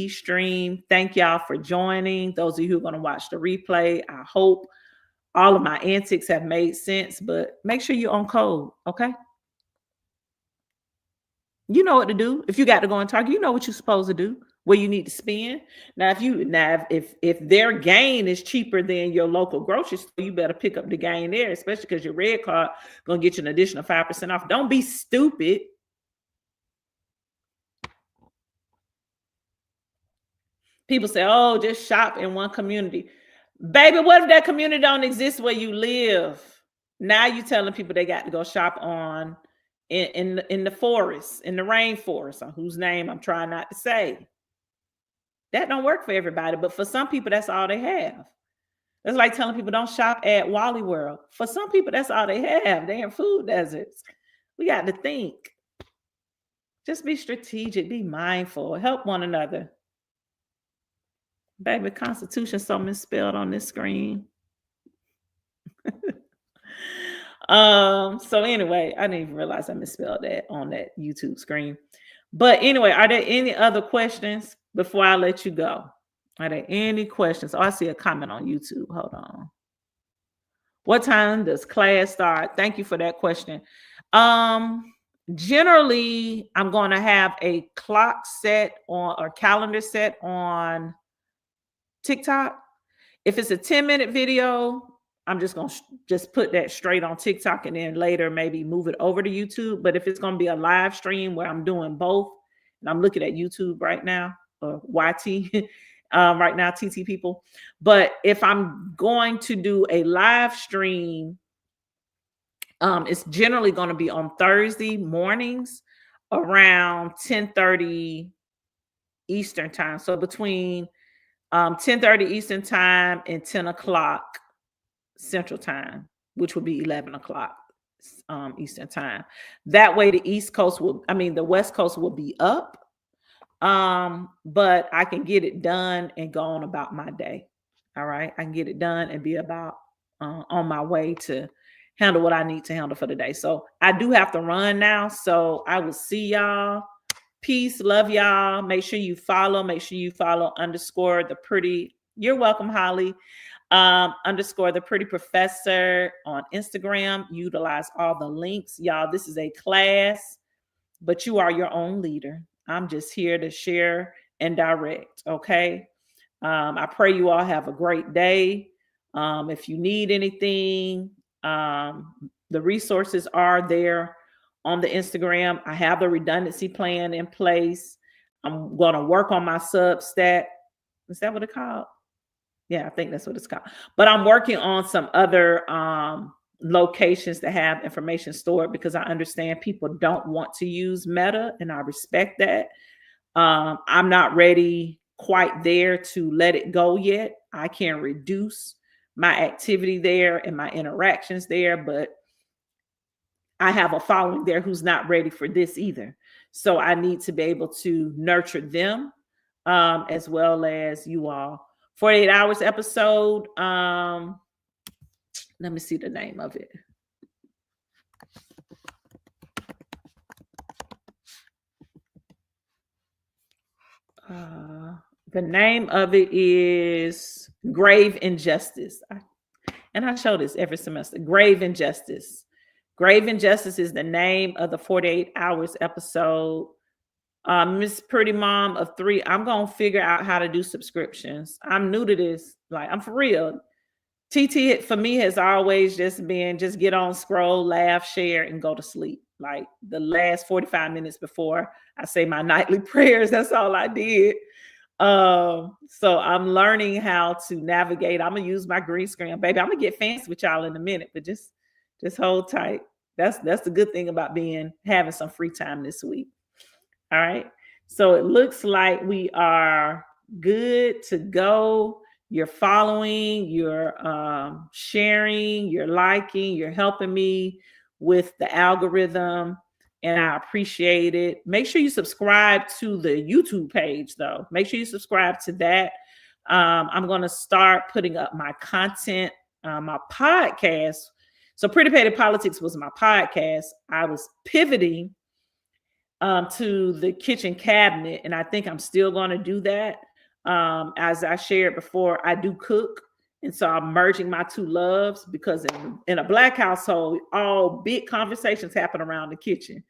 stream, thank y'all for joining. Those of you who are going to watch the replay, I hope all of my antics have made sense, but make sure you're on code, okay? You know what to do. If you got to go and Target, you know what you're supposed to do, where you need to spend. Now, if their gain is cheaper than your local grocery store, you better pick up the gain there, especially because your red card gonna get you an additional 5% off. Don't be stupid. People say, oh, just shop in one community. Baby, what if that community don't exist where you live? Now you're telling people they got to go shop in the forest, in the rainforest, on whose name I'm trying not to say. That don't work for everybody, but for some people, that's all they have. It's like telling people don't shop at Wally World. For some people, that's all they have. They're in food deserts. We got to think. Just be strategic, be mindful, help one another. Baby, Constitution so misspelled on this screen. So anyway, I didn't even realize I misspelled that on that YouTube screen. But anyway, are there any other questions before I let you go? Are there any questions? Oh, I see a comment on YouTube. Hold on. What time does class start? Thank you for that question. Generally, I'm going to have a clock set on or calendar set on TikTok. If it's a 10-minute video, I'm just going to just put that straight on TikTok and then later maybe move it over to YouTube. But if it's going to be a live stream where I'm doing both, and I'm looking at YouTube right now, or YT right now, TT people. But if I'm going to do a live stream, it's generally going to be on Thursday mornings around 10:30 Eastern time. So between 10:30 Eastern time and 10 o'clock Central time, which would be 11 o'clock Eastern time. That way the West Coast will be up. But I can get it done and go on about my day. All right. I can get it done and be about on my way to handle what I need to handle for the day. So I do have to run now. So I will see y'all. Peace. Love y'all. Make sure you follow _ the pretty. You're welcome, Holly. _ the pretty professor on Instagram. Utilize all the links. Y'all, this is a class, but you are your own leader. I'm just here to share and direct. Okay. I pray you all have a great day. If you need anything, the resources are there on the Instagram. I have the redundancy plan in place. I'm going to work on my Substack. Is that what it's called? Yeah, I think that's what it's called. But I'm working on some other locations to have information stored because I understand people don't want to use Meta, and I respect that. I'm not ready quite there to let it go yet. I can reduce my activity there and my interactions there, but I have a following there who's not ready for this either. So I need to be able to nurture them as well as you all. 48 Hours episode. Let me see the name of it. The name of it is Grave Injustice. And I show this every semester. Grave Injustice. Grave Injustice is the name of the 48 Hours episode. Miss Pretty Mom of 3. I'm going to figure out how to do subscriptions. I'm new to this. Like, I'm for real. TT for me has always just been just get on, scroll, laugh, share, and go to sleep. like the last 45 minutes before I say my nightly prayers. That's all I did. So I'm learning how to navigate. I'm gonna use my green screen, baby. I'm gonna get fancy with y'all in a minute, but just hold tight. That's the good thing about having some free time this week. All right. So it looks like we are good to go. You're following, you're sharing, you're liking, you're helping me with the algorithm, and I appreciate it. Make sure you subscribe to the YouTube page, though. Make sure you subscribe to that. I'm going to start putting up my content, my podcast. So Pretty Petty Politics was my podcast. I was pivoting to the kitchen cabinet, and I think I'm still going to do that. As I shared before, I do cook, and so I'm merging my two loves, because in a Black household, all big conversations happen around the kitchen.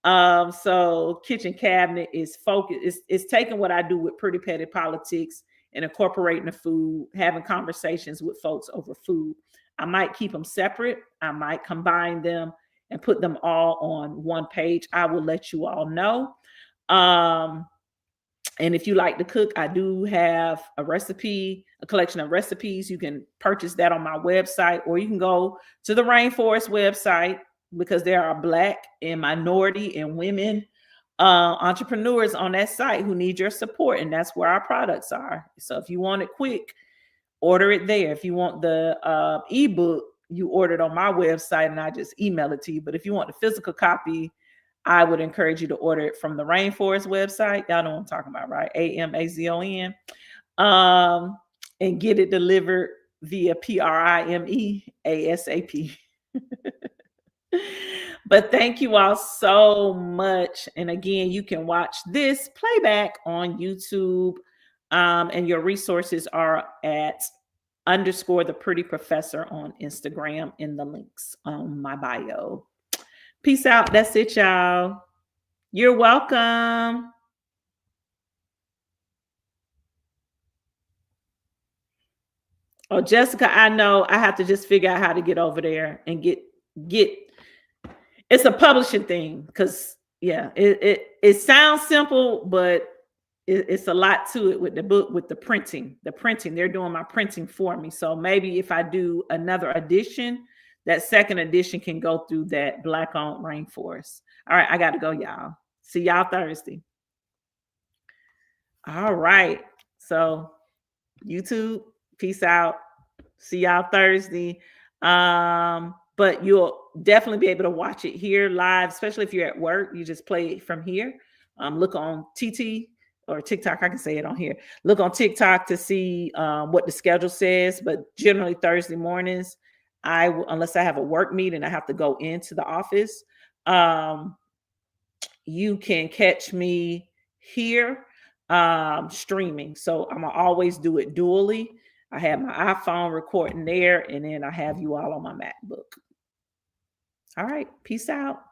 So kitchen cabinet is focused. It's taking what I do with Pretty Petty Politics and incorporating the food, having conversations with folks over food. I might keep them separate. I might combine them and put them all on one page. I will let you all know. And if you like to cook, I do have a collection of recipes. You can purchase that on my website, or you can go to the Rainforest website, because there are Black and minority and women entrepreneurs on that site who need your support. And that's where our products are. So if you want it quick, order it there. If you want the ebook, you order it on my website and I just email it to you. But if you want the physical copy, I would encourage you to order it from the Rainforest website. Y'all know what I'm talking about, right? Amazon. And get it delivered via PRIME ASAP. But thank you all so much. And again, you can watch this playback on YouTube. And your resources are at _ the pretty professor on Instagram in the links on my bio. Peace out. That's it, y'all. You're welcome. Oh, Jessica, I know I have to just figure out how to get over there and get it's a publishing thing, because yeah, it sounds simple, but it's a lot to it with the book, with the printing. They're doing my printing for me. So maybe if I do another edition, that second edition can go through that Black-owned Rainforest. All right, I got to go, y'all. See y'all Thursday. All right. So YouTube, peace out. See y'all Thursday. But you'll definitely be able to watch it here live, especially if you're at work. You just play it from here. Look on TT or TikTok. I can say it on here. Look on TikTok to see what the schedule says. But generally Thursday mornings, unless I have a work meeting, I have to go into the office. You can catch me here streaming. So I'm gonna always do it dually. I have my iPhone recording there, and then I have you all on my MacBook. All right, peace out.